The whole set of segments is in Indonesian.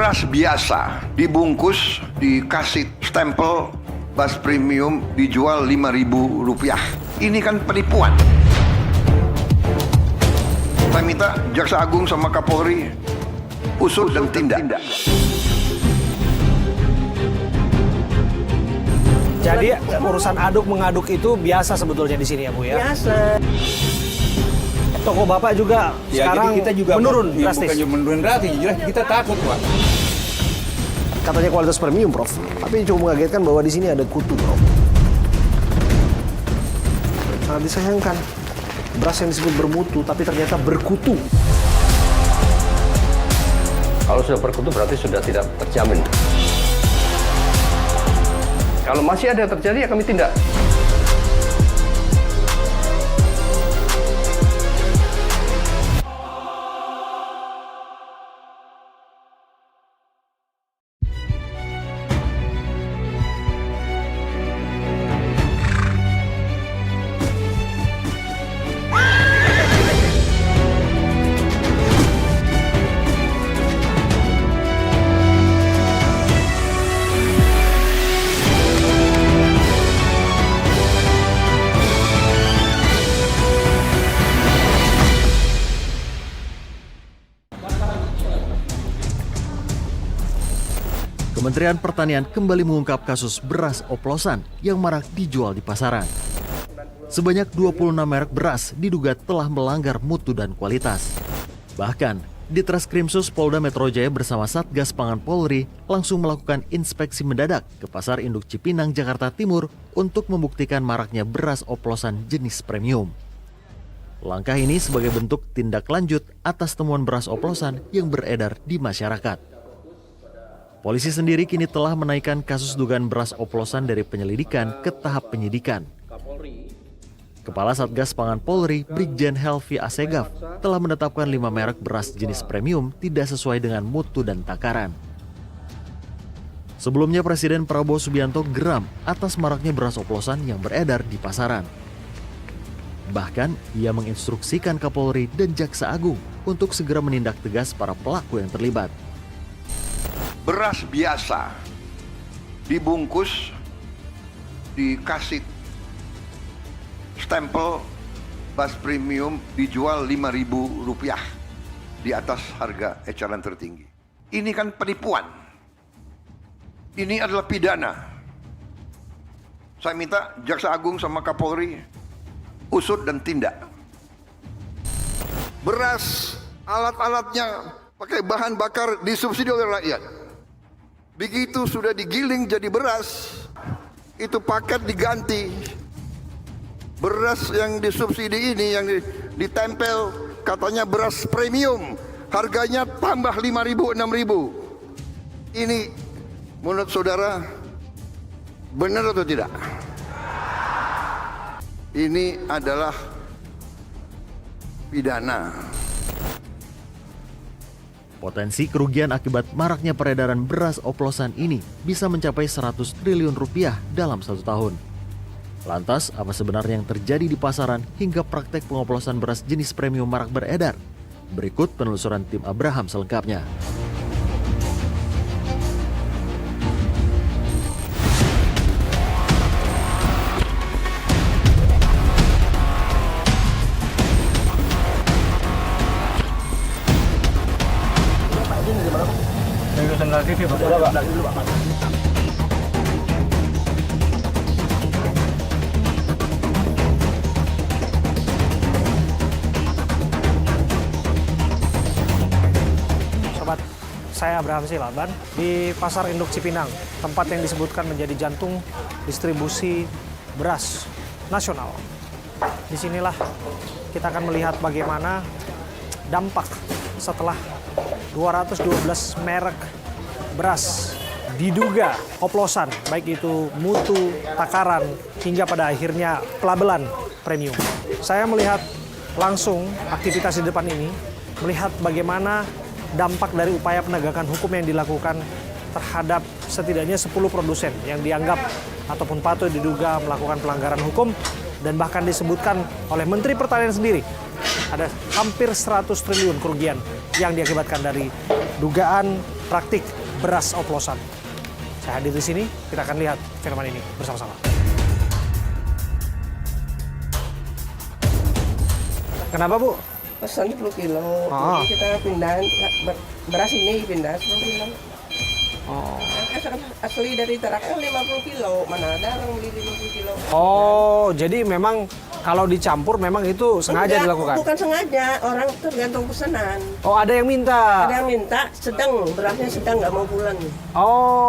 Beras biasa dibungkus, dikasih stempel beras premium, dijual Rp5.000. Ini kan penipuan. Saya minta Jaksa Agung sama Kapolri usut dan tindak. Jadi urusan aduk mengaduk itu biasa sebetulnya di sini ya Bu ya? Biasa. Toko Bapak juga sekarang jadi kita juga menurun ya, drastis. Bukannya menurun drastis, jelas kita takut Pak. Katanya kualitas premium Prof. Tapi cukup mengagetkan bahwa di sini ada kutu Prof. Sangat disayangkan. Beras yang disebut bermutu tapi ternyata berkutu. Kalau sudah berkutu berarti sudah tidak terjamin. Kalau masih ada yang terjadi ya kami tindak. Kementerian Pertanian kembali mengungkap kasus beras oplosan yang marak dijual di pasaran. Sebanyak 26 merek beras diduga telah melanggar mutu dan kualitas. Bahkan, Ditreskrimsus Polda Metro Jaya bersama Satgas Pangan Polri langsung melakukan inspeksi mendadak ke Pasar Induk Cipinang, Jakarta Timur untuk membuktikan maraknya beras oplosan jenis premium. Langkah ini sebagai bentuk tindak lanjut atas temuan beras oplosan yang beredar di masyarakat. Polisi sendiri kini telah menaikkan kasus dugaan beras oplosan dari penyelidikan ke tahap penyidikan. Kepala Satgas Pangan Polri, Brigjen Helvi Asegaf, telah menetapkan 5 merek beras jenis premium tidak sesuai dengan mutu dan takaran. Sebelumnya Presiden Prabowo Subianto geram atas maraknya beras oplosan yang beredar di pasaran. Bahkan, ia menginstruksikan Kapolri dan Jaksa Agung untuk segera menindak tegas para pelaku yang terlibat. Beras biasa dibungkus, dikasih stempel beras premium, dijual Rp5.000 di atas harga eceran tertinggi. Ini kan penipuan. Ini adalah pidana. Saya minta Jaksa Agung sama Kapolri usut dan tindak. Beras, alat-alatnya pakai bahan bakar disubsidi oleh rakyat. Begitu sudah digiling jadi beras, itu paket diganti. Beras yang disubsidi ini yang ditempel katanya beras premium, harganya tambah 5.000, 6.000. Ini menurut saudara benar atau tidak? Ini adalah pidana. Potensi kerugian akibat maraknya peredaran beras oplosan ini bisa mencapai 100 triliun rupiah dalam 1 tahun. Lantas, apa sebenarnya yang terjadi di pasaran hingga praktek pengoplosan beras jenis premium marak beredar? Berikut penelusuran tim Abraham selengkapnya. Sobat, saya Abraham Silaban di Pasar Induk Cipinang, tempat yang disebutkan menjadi jantung distribusi beras nasional. Disinilah kita akan melihat bagaimana dampak setelah 212 merek beras diduga oplosan, baik itu mutu, takaran, hingga pada akhirnya pelabelan premium. Saya melihat langsung aktivitas di depan ini, melihat bagaimana dampak dari upaya penegakan hukum yang dilakukan terhadap setidaknya 10 produsen yang dianggap ataupun patut diduga melakukan pelanggaran hukum, dan bahkan disebutkan oleh Menteri Pertanian sendiri ada hampir 100 triliun kerugian yang diakibatkan dari dugaan praktik beras oplosan. Saya hadir di sini, kita akan lihat fenomena ini bersama-sama. Kenapa, Bu? Pesan 10 kilo. Ah. Jadi kita pindah beras ini pindah 10 kilo. Oh. Asli dari Tarakan 50 kilo. Mana ada orang beli 50 kilo. Oh, jadi memang kalau dicampur memang itu sengaja Enggak, dilakukan? Bukan sengaja, orang tergantung pesanan. Oh, ada yang minta? Ada yang minta sedang, berasnya sedang nggak mau pulang.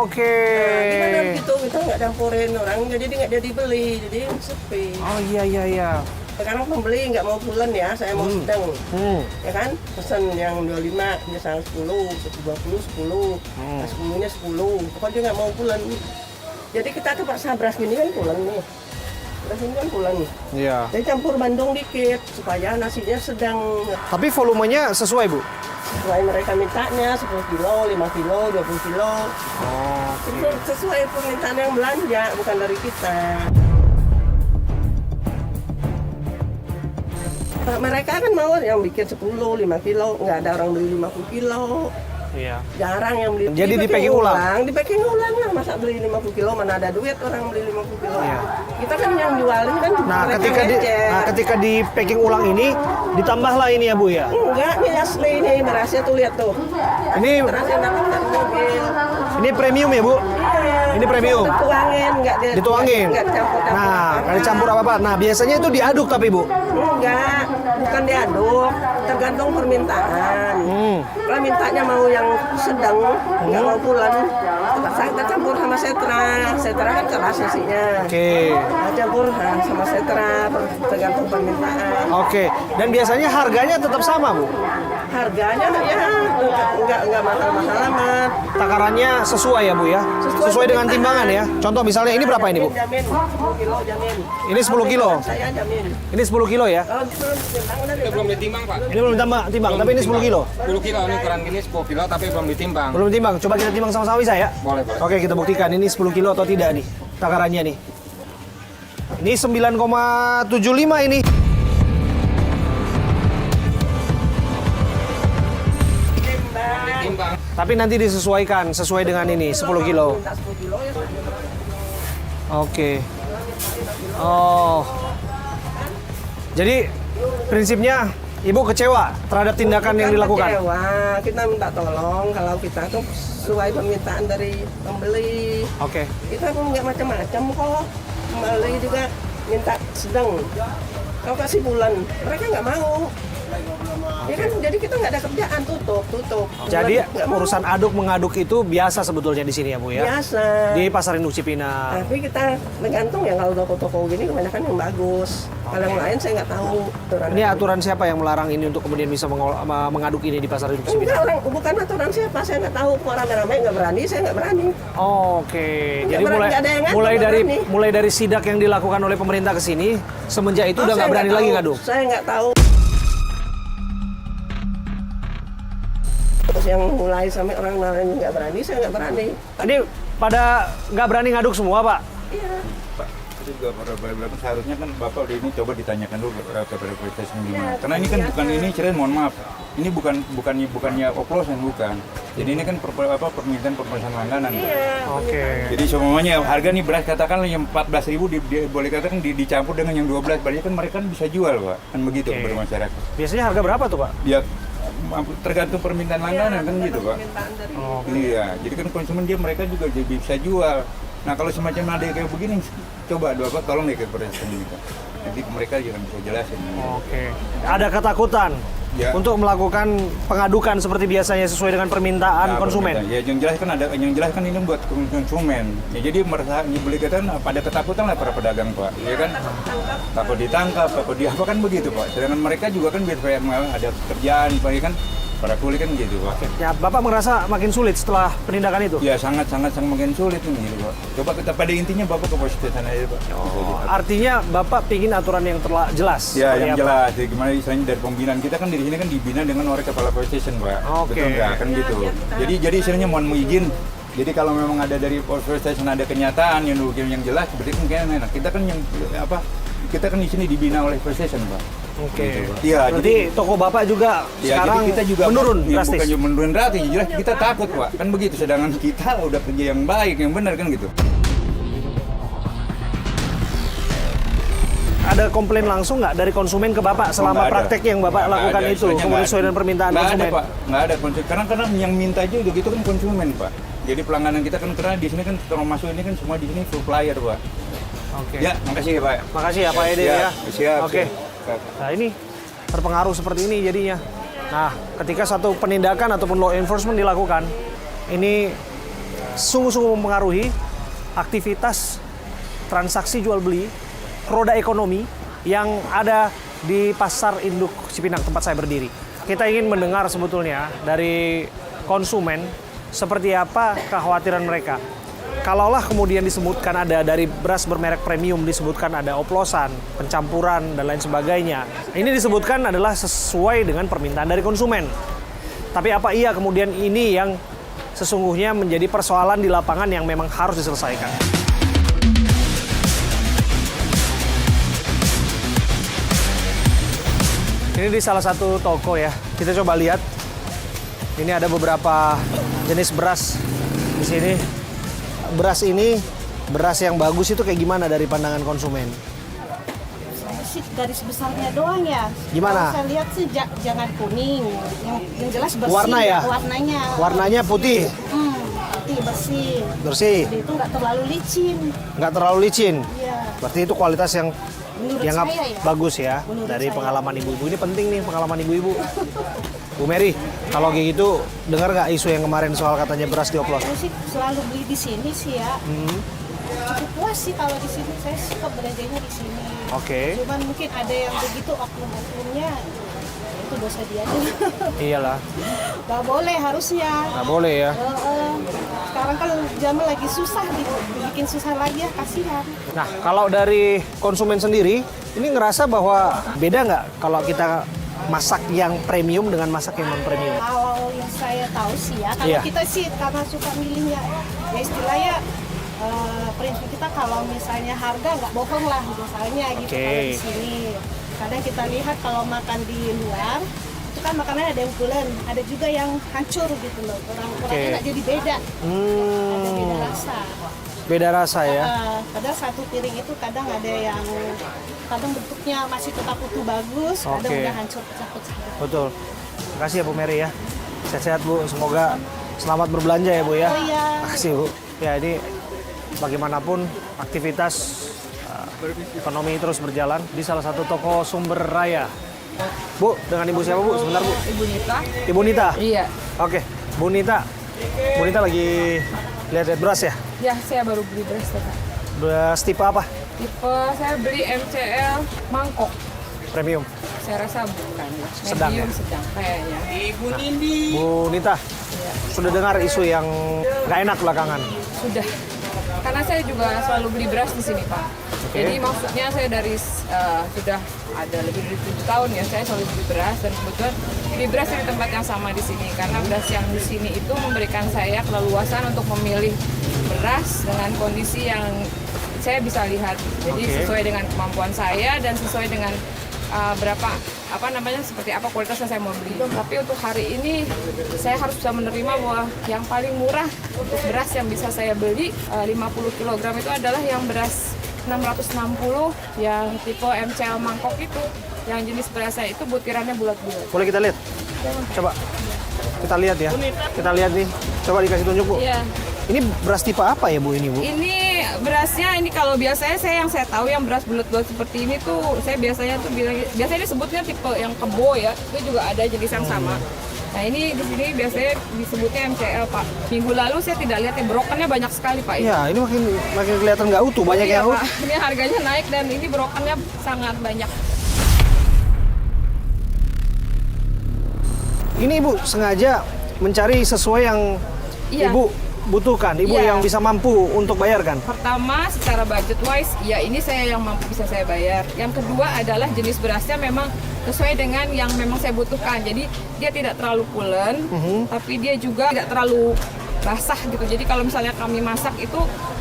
Oke. Nah, gimana gitu, kita nggak campurin orang, jadi nggak jadi beli, jadi sepi. Oh iya. Sekarang pembeli nggak mau bulan ya, saya mau sedang. Ya kan, pesan yang 25, misalnya 10, 20, 10, nah 10-nya 10, pokoknya dia nggak mau bulan. Jadi kita terpaksa beras gini kan pulang nih. Beras ini kan pulang nih. Iya. Jadi campur bandung dikit, supaya nasinya sedang. Tapi volumenya sesuai, Bu? Sesuai mereka mintanya, 10 kilo, 5 kilo, 20 kilo. Oh. Itu sesuai permintaan yang belanja, bukan dari kita. Mereka kan mau yang bikin 10, 5 kilo, nggak ada orang beli 50 kilo. Iya. Jarang yang beli. Jadi di packing ulang? Di packing ulang lah, masa beli 50 kilo, mana ada duit orang beli 50 kilo. Iya. Kita kan yang jualin kan Nah, mereka ngecer. ketika di packing ulang ini ditambahlah ini ya, Bu ya. Enggak, ini asli ini, berasnya tuh lihat tuh. Ini Berasnya dapat dari mobil. ini premium ya, Bu? Iya. Ini premium. Dituangin, nggak Dituangin. Nggak campur-campur. Nah, nggak dicampur apa-apa. Nah, biasanya itu diaduk tapi, Bu. Enggak, bukan diaduk, tergantung permintaan. Kalau mintanya mau yang sedang, nggak mau pulang, terpaksa kita campur sama setra. Setra kan keras isinya. Oke. Kita campur sama setra, tergantung permintaan. Oke. Dan biasanya harganya tetap sama, Bu? Harganya ya nggak mahal-mahal amat. Takarannya sesuai ya, Bu ya? Sesuai dengan timbangan ya? Contoh misalnya ini berapa ini, Bu? Jamin, 10 kilo jamin. Ini 10 kilo? Saya jamin. Ini 10 kilo ya? Kalau belum timbang, udah Itu belum ditimbang, Pak. Ini belum timbang, tapi ini 10 kilo? 10 kilo, ini ukuran gini 10 kilo tapi belum ditimbang. Belum timbang. Coba kita timbang sama-sama bisa ya? Boleh, Pak. Oke, kita buktikan ini 10 kilo atau tidak nih takarannya nih. Ini 9,75 ini. Ditimbang. Tapi nanti disesuaikan sesuai dengan ini 10 kilo. minta 10 kilo ya. Oke. Oh. Jadi prinsipnya Ibu kecewa terhadap tindakan yang Bukan dilakukan? kecewa, kita minta tolong kalau kita tuh sesuai permintaan dari pembeli. Oke. Kita pun nggak macam-macam kok. Pembeli juga minta sedang. Kau kasih bulan, mereka nggak mau. Ya kan, jadi kita nggak ada kerjaan, tutup. Jadi Nggak mau. urusan aduk mengaduk itu biasa sebetulnya di sini ya, Bu ya? Biasa. Di Pasar Induk Cipinang. Tapi kita tergantung ya, kalau toko-toko gini kebanyakan yang bagus. Kalau yang lain saya nggak tahu. Ini aturan siapa yang melarang ini untuk kemudian bisa mengaduk ini di Pasar Induk Enggak, Cipinang? bukan aturan siapa, saya nggak tahu. Kok rame-rame nggak berani, saya nggak berani. Oke, jadi Nggak berani, ada yang ngatur, nggak berani. mulai dari sidak yang dilakukan oleh pemerintah ke sini, semenjak itu udah Saya nggak berani tahu. lagi ngaduk. Saya nggak tahu. Terus yang mulai sampai orang lain nggak berani, saya nggak berani. Ini pada nggak berani ngaduk semua, Pak? Iya. Itu juga seharusnya kan Bapak udah ini coba ditanyakan dulu kepada PSSI gimana. Karena ini kan bukan ini cerai, mohon maaf. Ini bukannya oplosan, bukan. Jadi ini kan permintaan permintaan langganan. Pak. Oke. Jadi semuanya harga nih beras katakanlah yang 14.000 boleh katakan dicampur dengan yang 12, berarti kan mereka kan bisa jual, Pak. Kan begitu Oke. kepada masyarakat. Biasanya harga berapa tuh, Pak? Ya tergantung permintaan langganan kan gitu, Pak. Iya, jadi kan konsumen mereka juga jadi bisa jual. Nah kalau semacam ada kayak begini, coba Bapak tolong deh ke presiden gitu. Nanti mereka juga bisa jelasin. Oke. Ada ketakutan Ya. untuk melakukan pengadukan seperti biasanya sesuai dengan permintaan Nah, konsumen. Ya yang jelas kan ini buat konsumen. Ya, jadi merasa beli kan pada ketakutan lah para pedagang, Pak. Ya kan takut ditangkap, takut apa kan begitu, Pak. Sedangkan mereka juga kan biar ada kerjaan, Pak, ya kan para kuli kan gitu, Pak. Ya, Bapak merasa makin sulit setelah penindakan itu? Ya sangat makin sulit nih gitu, Pak. Coba kita pada intinya Bapak ke posisi sana aja, Pak. Artinya Bapak pingin aturan yang jelas? Ya, seperti yang apa? jelas. Jadi gimana istilahnya dari pembinaan kita kan di sini kan dibina dengan oleh kepala police station, Pak. Oke. Betul nggak? Kan gitu. Jadi istilahnya mohon izin. Jadi kalau memang ada dari police station ada kenyataan yang jelas, berarti kan enak. Kita kan kita kan di sini dibina oleh police station, Pak. Oke. Iya, Berarti toko Bapak juga Ya, sekarang jadi kita juga menurun ya, drastis. bukan cuma menurun drastis, jelas kita takut Pak, kan begitu. Sedangkan kita udah kerja yang baik, yang benar kan gitu. Ada komplain langsung nggak dari konsumen ke Bapak selama Nggak ada. praktek yang Bapak Nggak lakukan ada, itu, istilahnya kemudian nggak sesuai dengan permintaan nggak konsumen? ada Pak, nggak ada konsumen. Karena yang minta juga gitu kan konsumen Pak. Jadi pelangganan kita kan karena di sini kan termasuk ini kan semua di sini supplier Pak. Oke. Ya, makasih ya Pak. Makasih ya Pak Ede Siap, ya. Siap. Oke. siap. Nah ini terpengaruh seperti ini jadinya. Nah ketika satu penindakan ataupun law enforcement dilakukan, ini sungguh-sungguh mempengaruhi aktivitas transaksi jual beli, roda ekonomi yang ada di Pasar Induk Cipinang tempat saya berdiri. Kita ingin mendengar sebetulnya dari konsumen seperti apa kekhawatiran mereka. Kalaulah kemudian disebutkan ada dari beras bermerek premium, disebutkan ada oplosan, pencampuran, dan lain sebagainya. Ini disebutkan adalah sesuai dengan permintaan dari konsumen. Tapi apa iya kemudian ini yang sesungguhnya menjadi persoalan di lapangan yang memang harus diselesaikan? Ini di salah satu toko ya. Kita coba lihat. Ini ada beberapa jenis beras di sini. Beras ini, beras yang bagus itu kayak gimana dari pandangan konsumen? Sih garis besarnya doang ya. Gimana? Kalau saya lihat sih jangan kuning, yang jelas bersih. Warna ya? Warnanya. Warnanya putih, Putih bersih. bersih, Jadi itu nggak terlalu licin. nggak terlalu licin. Iya. Berarti itu kualitas yang Menurut dianggap saya ya. bagus ya. Menurut Dari saya. pengalaman ibu-ibu. Ini penting nih pengalaman ibu-ibu. Bu Mary, kalau kayak gitu dengar nggak isu yang kemarin soal katanya beras dioplos? Saya sih selalu beli di sini sih ya. Cukup puas sih kalau di sini. Saya suka belanjanya di sini. Oke. Cuman mungkin ada yang begitu oknum-oknumnya itu dosa dia aja. Iyalah, Gak boleh harusnya. nggak boleh ya. Sekarang kan zaman lagi susah gitu, bikin susah lagi ya, kasihan. Nah, kalau dari konsumen sendiri, ini ngerasa bahwa beda nggak kalau kita masak yang premium dengan masak yang non premium? Kalau yang saya tahu sih ya, kalau Iya. kita sih karena suka milihnya, ya istilahnya prinsip kita kalau misalnya harga nggak bohong lah misalnya gitu. Oke. Kalau di sini, kadang kita lihat kalau makan di luar itu kan makanannya ada yang pulen, ada juga yang hancur gitu loh, kurang-kurangnya nggak jadi beda, ada beda rasa. Beda rasa ya. Kadang satu piring itu kadang ada yang kadang bentuknya masih tetap utuh bagus, kadang Oke. udah hancur pecah-pecah. Betul. Terima kasih ya Bu Mary ya. Sehat-sehat Bu. Semoga selamat berbelanja ya Bu ya. Oh iya. Terima kasih Bu. Ya ini bagaimanapun aktivitas ekonomi terus berjalan di salah satu toko Sumber Raya. Bu, dengan Ibu siapa Bu? Sebentar Bu. Ibu Nita. Ibu Nita? Iya. Oke, Bu Nita. Bu Nita lagi lihat-lihat beras ya? Ya, saya baru beli beras Kak. Beras tipe apa? Tipe saya beli MCL mangkok. Premium. Saya rasa bukan. Sedang ya? Medium sedang kayaknya. Bu Nita, sudah dengar isu yang nggak enak belakangan? Sudah. Karena saya juga selalu beli beras di sini, Pak. Oke. Jadi maksudnya saya dari sudah ada lebih dari 7 tahun ya saya selalu beli beras dan kebetulan beli beras di tempat yang sama di sini karena beras yang di sini itu memberikan saya keleluasan untuk memilih beras dengan kondisi yang saya bisa lihat. Jadi Oke. sesuai dengan kemampuan saya dan sesuai dengan seperti apa kualitas yang saya mau beli. Tapi untuk hari ini saya harus bisa menerima bahwa yang paling murah untuk beras yang bisa saya beli 50 kg itu adalah yang beras 660 yang tipe MCL mangkok itu, yang jenis berasnya itu butirannya bulat-bulat. Boleh kita lihat? Coba. Kita lihat ya. Kita lihat nih. Coba dikasih tunjuk Bu. Iya. Ini beras tipe apa ya Bu ini Bu? Ini berasnya ini kalau biasanya yang saya tahu yang beras bulat-bulat seperti ini tuh saya biasanya disebutnya tipe yang kebo ya. Itu juga ada jenis yang sama. Nah ini di sini biasanya disebutnya MCL Pak. Minggu lalu saya tidak lihat ya, brokennya banyak sekali Pak. Iya, ini makin kelihatan nggak utuh, banyak Iya, yang Pak. Ini harganya naik dan ini brokennya sangat banyak. Ini Ibu sengaja mencari sesuai yang Iya. Ibu butuhkan, Ibu Iya. yang bisa mampu untuk bayar kan? Pertama, secara budget wise, ya ini saya yang mampu bisa saya bayar. Yang kedua adalah jenis berasnya memang sesuai dengan yang memang saya butuhkan. Jadi dia tidak terlalu pulen, tapi dia juga tidak terlalu basah gitu. Jadi kalau misalnya kami masak itu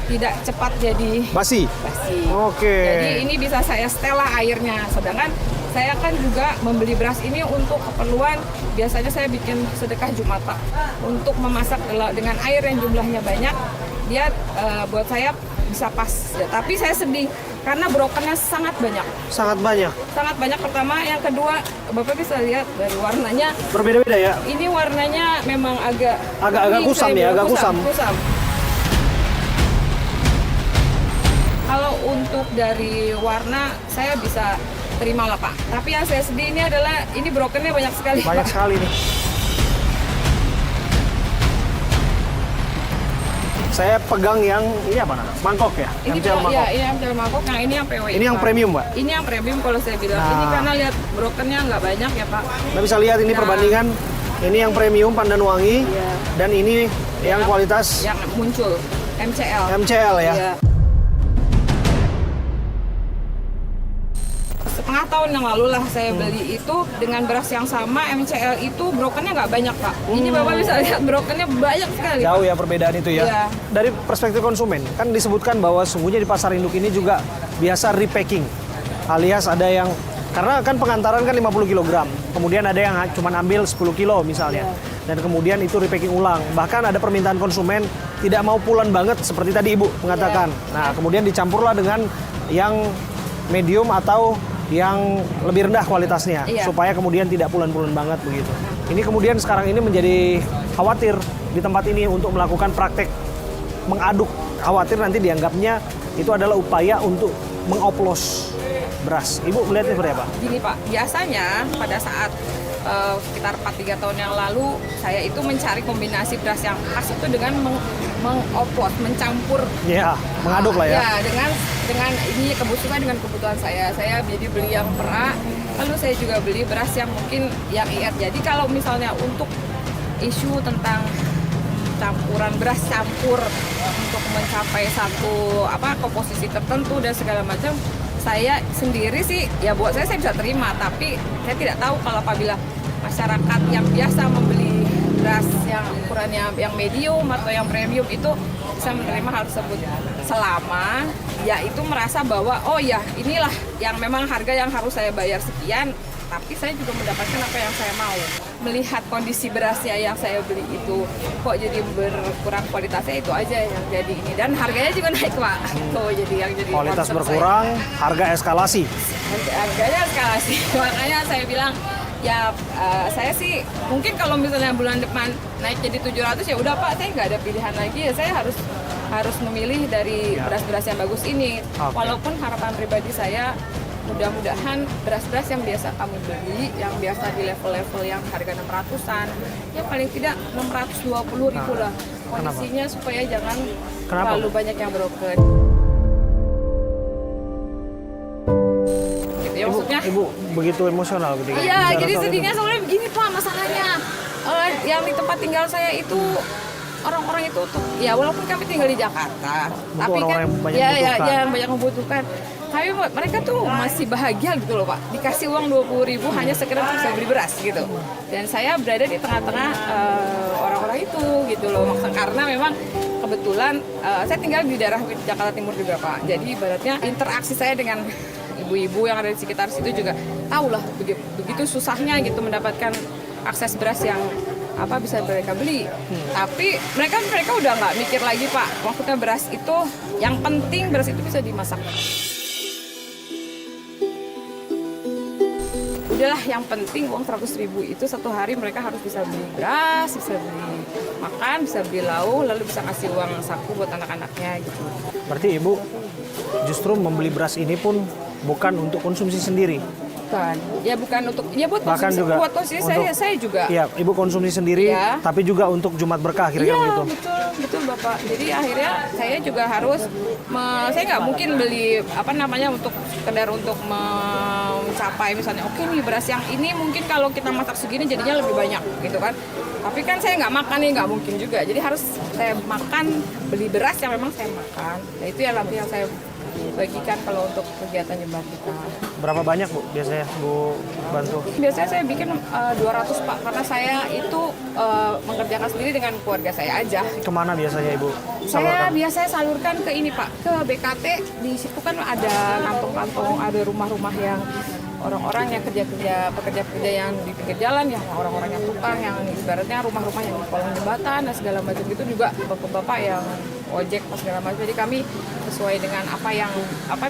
tidak cepat jadi Basi. basi. Oke. Jadi ini bisa saya setel lah airnya. Sedangkan Saya kan juga membeli beras ini untuk keperluan, biasanya saya bikin sedekah Jumatan untuk memasak dengan air yang jumlahnya banyak. Dia buat saya bisa pas. Ya, tapi saya sedih karena brokennya sangat banyak. Sangat banyak. Sangat banyak pertama, yang kedua Bapak bisa lihat dari warnanya. Berbeda-beda ya. Ini warnanya memang agak kusam ya, agak kusam. Kalau untuk dari warna saya bisa terima lah Pak. Tapi yang saya sedih ini adalah ini brokennya banyak sekali. Banyak Pak. sekali nih. Saya pegang yang ini apa namanya? Mangkok ya? Ini MCL mangkok. ya, ini MCL mangkok. Yang ini yang PW. Ini yang Pak. premium, Mbak? Ini yang premium kalau saya bilang. Nah. Ini karena lihat brokennya nggak banyak ya Pak. Kita bisa lihat ini Nah. perbandingan. Ini yang premium Pandan Wangi Iya. dan ini yang kualitas Yang muncul MCL. MCL ya. Iya. Setengah tahun yang lalu lah saya beli itu dengan beras yang sama MCL itu brokennya nggak banyak Pak. Ini Bapak bisa lihat brokennya banyak sekali. Jauh ya perbedaan itu ya. Iya. Dari perspektif konsumen, kan disebutkan bahwa sungguhnya di pasar induk ini juga biasa repacking. Alias ada yang, karena kan pengantaran kan 50 kg. Kemudian ada yang cuma ambil 10 kilo misalnya. Dan kemudian itu repacking ulang. Bahkan ada permintaan konsumen tidak mau pulen banget seperti tadi Ibu mengatakan. Nah kemudian dicampurlah dengan yang medium atau yang lebih rendah kualitasnya. Iya. Supaya kemudian tidak pulen-pulen banget begitu. Ini kemudian sekarang ini menjadi khawatir di tempat ini untuk melakukan praktek mengaduk. Khawatir nanti dianggapnya itu adalah upaya untuk mengoplos beras. Ibu melihatnya seperti apa? Gini Pak, biasanya pada saat sekitar 4-3 tahun yang lalu saya itu mencari kombinasi beras yang khas itu dengan mengoplos, mencampur. Ya, mengaduk lah ya. Ya, dengan ini kebutuhan dengan kebutuhan saya. Saya jadi beli yang perak, lalu saya juga beli beras yang mungkin yang IR. Jadi kalau misalnya untuk isu tentang campuran beras campur untuk mencapai satu komposisi tertentu dan segala macam, saya sendiri sih ya buat saya bisa terima, tapi saya tidak tahu kalau apabila masyarakat yang biasa membeli beras yang ukurannya yang medium atau yang premium itu bisa menerima hal tersebut selama ya itu merasa bahwa oh ya inilah yang memang harga yang harus saya bayar sekian, tapi saya juga mendapatkan apa yang saya mau. Melihat kondisi berasnya yang saya beli itu kok jadi berkurang kualitasnya, itu aja yang jadi ini, dan harganya juga naik Pak. Tuh jadi yang jadi Kualitas concern berkurang, harga eskalasi. harganya eskalasi. Makanya saya bilang ya saya sih mungkin kalau misalnya bulan depan naik jadi 700 ya udah Pak, saya nggak ada pilihan lagi ya, saya harus memilih dari beras-beras yang bagus ini. Walaupun harapan pribadi saya mudah-mudahan beras-beras yang biasa kami beli, yang biasa di level-level yang harga 600-an, ya paling tidak 620.000 lah kondisinya, supaya jangan terlalu banyak yang broken. Gitu ya maksudnya. Ibu begitu emosional ketika Iya, bicara jadi soal sedihnya itu. soalnya begini Pak, masalahnya yang di tempat tinggal saya itu orang-orang itu tuh ya walaupun kami tinggal di Jakarta, tapi kan orang-orang yang banyak ya membutuhkan. yang banyak membutuhkan. Tapi mereka tuh masih bahagia gitu loh Pak, dikasih uang 20.000 hanya sekedar untuk bisa beli beras gitu. Dan saya berada di tengah-tengah orang-orang itu gitu loh, maksudnya karena memang kebetulan saya tinggal di daerah Jakarta Timur juga Pak. Jadi ibaratnya interaksi saya dengan ibu-ibu yang ada di sekitar situ juga tahu lah begitu susahnya gitu mendapatkan akses beras yang bisa mereka beli. Tapi mereka udah nggak mikir lagi Pak, maksudnya beras itu yang penting beras itu bisa dimasak. Udahlah, yang penting uang 100.000 itu satu hari mereka harus bisa beli beras, bisa beli makan, bisa beli lauk, lalu bisa ngasih uang saku buat anak-anaknya gitu. Berarti Ibu justru membeli beras ini pun bukan untuk konsumsi sendiri. Bukan. Ya bukan untuk, ya buat Bahkan konsumsi, juga buat konsumsi saya juga. Iya, Ibu konsumsi sendiri, Iya. tapi juga untuk Jumat Berkah kira-kira Iya, begitu. betul Bapak. Jadi akhirnya saya juga harus, saya nggak mungkin beli untuk sekedar untuk mencapai misalnya, oke nih beras yang ini mungkin kalau kita masak segini jadinya lebih banyak gitu kan. Tapi kan saya nggak makan nih, nggak mungkin juga. Jadi harus saya makan, beli beras yang memang saya makan. Nah itu ya nanti yang saya bagikan kalau untuk kegiatan nyebar kita. Berapa banyak Bu biasanya Bu bantu? Biasanya saya bikin 200 Pak, karena saya itu mengerjakan sendiri dengan keluarga saya aja. Kemana biasanya Ibu Saya salurkan? biasanya salurkan ke ini Pak, ke BKT. Di situ kan ada kantong-kantong, ada rumah-rumah yang orang-orang yang pekerja-pekerja yang di pinggir jalan, yang orang-orang yang tukang, yang ibaratnya rumah-rumah yang di kolong jembatan dan segala macam itu juga bapak-bapak yang ojek segala macam. Jadi kami sesuai dengan apa yang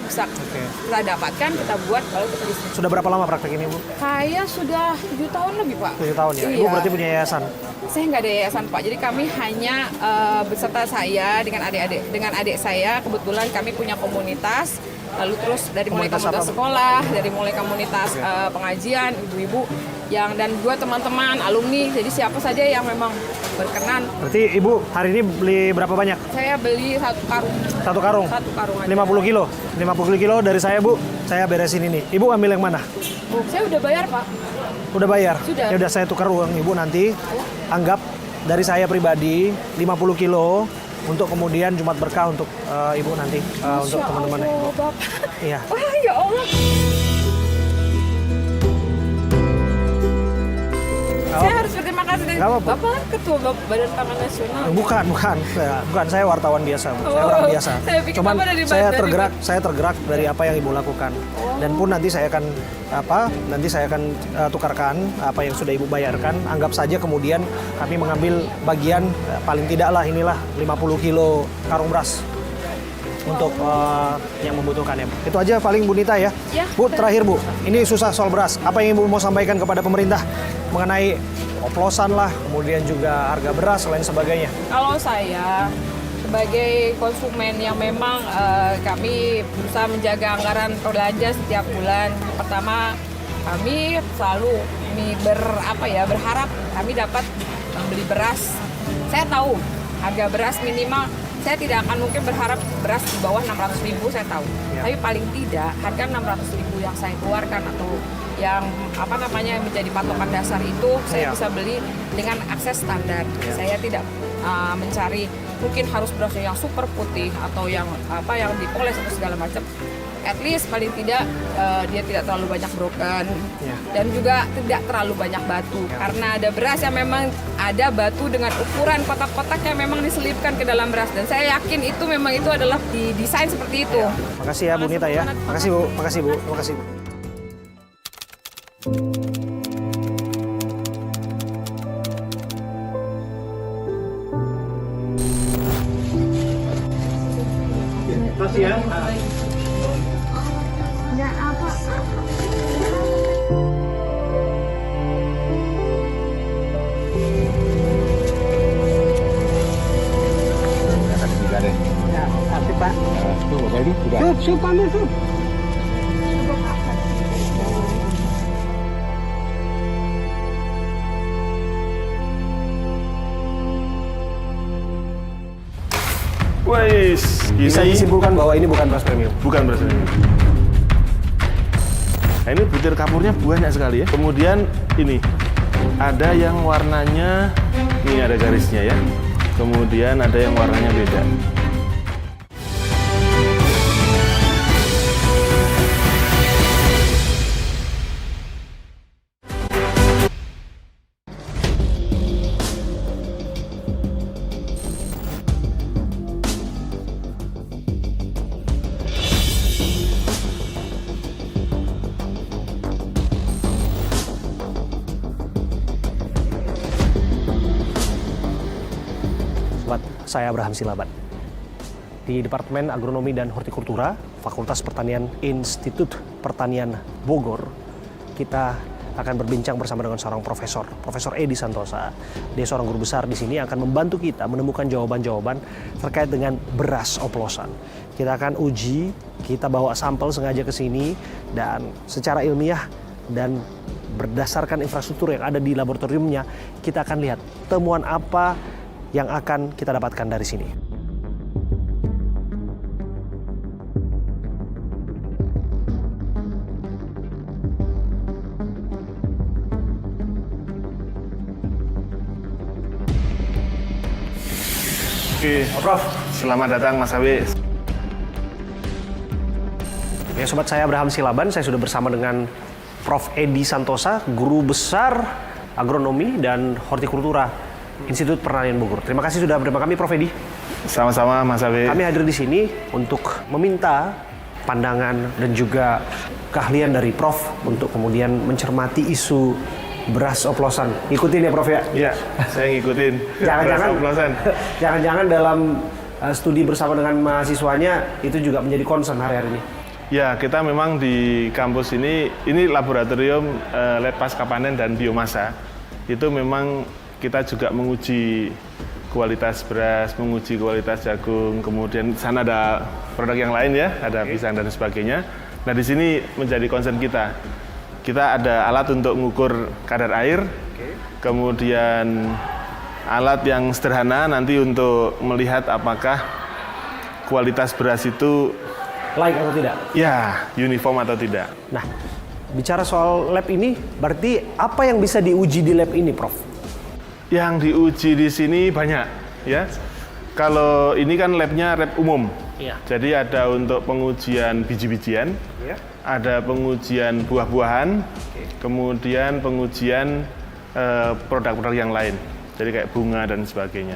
bisa kita dapatkan, kita buat kalau kita bisa. Sudah berapa lama praktek ini, Bu? Saya sudah 7 tahun lebih, Pak. 7 tahun ya? Iya. Ibu berarti punya yayasan? Saya nggak ada yayasan, Pak. Jadi kami hanya beserta saya dengan adik saya. Kebetulan kami punya komunitas. Lalu terus dari mulai komunitas sekolah, dari mulai komunitas pengajian, ibu-ibu dan juga teman-teman, alumni. Jadi siapa saja yang memang berkenan. Berarti Ibu hari ini beli berapa banyak? Saya beli 1 karung. 1 karung? 1 karung aja. 50 kilo? 50 kilo dari saya, Bu. Saya beresin ini. Ibu ambil yang mana? Saya udah bayar, Pak. Udah bayar? Sudah. Ya udah, saya tukar uang Ibu nanti. Anggap dari saya pribadi 50 kilo untuk kemudian Jumat Berkah untuk Ibu nanti, untuk teman-temannya. Oh, Bapak. Iya. Wah, ya Allah. Saya harus berterima kasih dari Bapak, Ketua Badan Pangan Nasional. Bukan. Saya wartawan biasa, Bu. Saya orang biasa. Saya pikir Cuman Bapak dari saya tergerak dari apa yang Ibu lakukan. Dan pun nanti saya akan tukarkan apa yang sudah Ibu bayarkan. Anggap saja kemudian kami mengambil bagian paling tidaklah inilah 50 kilo karung beras untuk yang membutuhkan ya. Itu aja paling Bu Nita ya. Bu, terakhir Bu, ini susah soal beras. Apa yang Ibu mau sampaikan kepada pemerintah mengenai oplosan lah, kemudian juga harga beras, lain sebagainya? Kalau saya sebagai konsumen yang memang kami berusaha menjaga anggaran belanja setiap bulan. Pertama, kami selalu berharap kami dapat membeli beras. Saya tahu harga beras minimal. Saya tidak akan mungkin berharap beras di bawah 600.000, saya tahu. Ya. Tapi paling tidak harga 600.000 yang saya keluarkan atau yang menjadi patokan dasar itu saya bisa beli dengan akses standar. Ya. Saya tidak mencari mungkin harus beras yang super putih atau yang dipoles atau segala macam. At least paling tidak dia tidak terlalu banyak broken dan juga tidak terlalu banyak batu karena ada beras yang memang ada batu dengan ukuran kotak-kotak yang memang diselipkan ke dalam beras dan saya yakin itu memang itu adalah didesain seperti itu. Makasih ya Bu Nita ya. Makasih Bu. Makasih Bu. Makasih ya. Sup, ambil sup. Wais, bisa disimpulkan bahwa ini bukan beras premium. Bukan beras premium. Nah, ini butir kapurnya banyak sekali ya. Kemudian ini ada yang warnanya, ini ada garisnya ya. Kemudian ada yang warnanya beda. Saya Abraham Silaban. Di Departemen Agronomi dan Hortikultura, Fakultas Pertanian Institut Pertanian Bogor, kita akan berbincang bersama dengan seorang Profesor Edi Santosa. Dia seorang guru besar di sini akan membantu kita menemukan jawaban-jawaban terkait dengan beras oplosan. Kita akan uji, kita bawa sampel sengaja ke sini dan secara ilmiah dan berdasarkan infrastruktur yang ada di laboratoriumnya, kita akan lihat temuan apa yang akan kita dapatkan dari sini. Oke, Prof. Selamat datang Mas Abe. Ya, sobat, saya Abraham Silaban. Saya sudah bersama dengan Prof. Edi Santosa, guru besar agronomi dan hortikultura Institut Pertanian Bogor. Terima kasih sudah bersama kami, Prof. Edi. Sama-sama, Mas Abe. Kami hadir di sini untuk meminta pandangan dan juga keahlian dari Prof untuk kemudian mencermati isu beras oplosan. Ikutin ya Prof ya? Iya, saya ngikutin. Jangan-jangan beras oplosan. Jangan-jangan dalam studi bersama dengan mahasiswanya itu juga menjadi concern hari-hari ini. Ya, kita memang di kampus ini laboratorium lab pasca panen dan biomasa. Itu memang kita juga menguji kualitas beras, menguji kualitas jagung, kemudian di sana ada produk yang lain ya, ada pisang dan sebagainya. Nah, di sini menjadi concern kita. Kita ada alat untuk mengukur kadar air, kemudian alat yang sederhana nanti untuk melihat apakah kualitas beras itu Laik atau tidak? ya uniform atau tidak. Nah, bicara soal lab ini, berarti apa yang bisa diuji di lab ini, Prof? Yang diuji di sini banyak, ya. Kalau ini kan labnya lab umum, Iya. jadi ada untuk pengujian biji-bijian, Iya. ada pengujian buah-buahan, kemudian pengujian produk-produk yang lain, jadi kayak bunga dan sebagainya.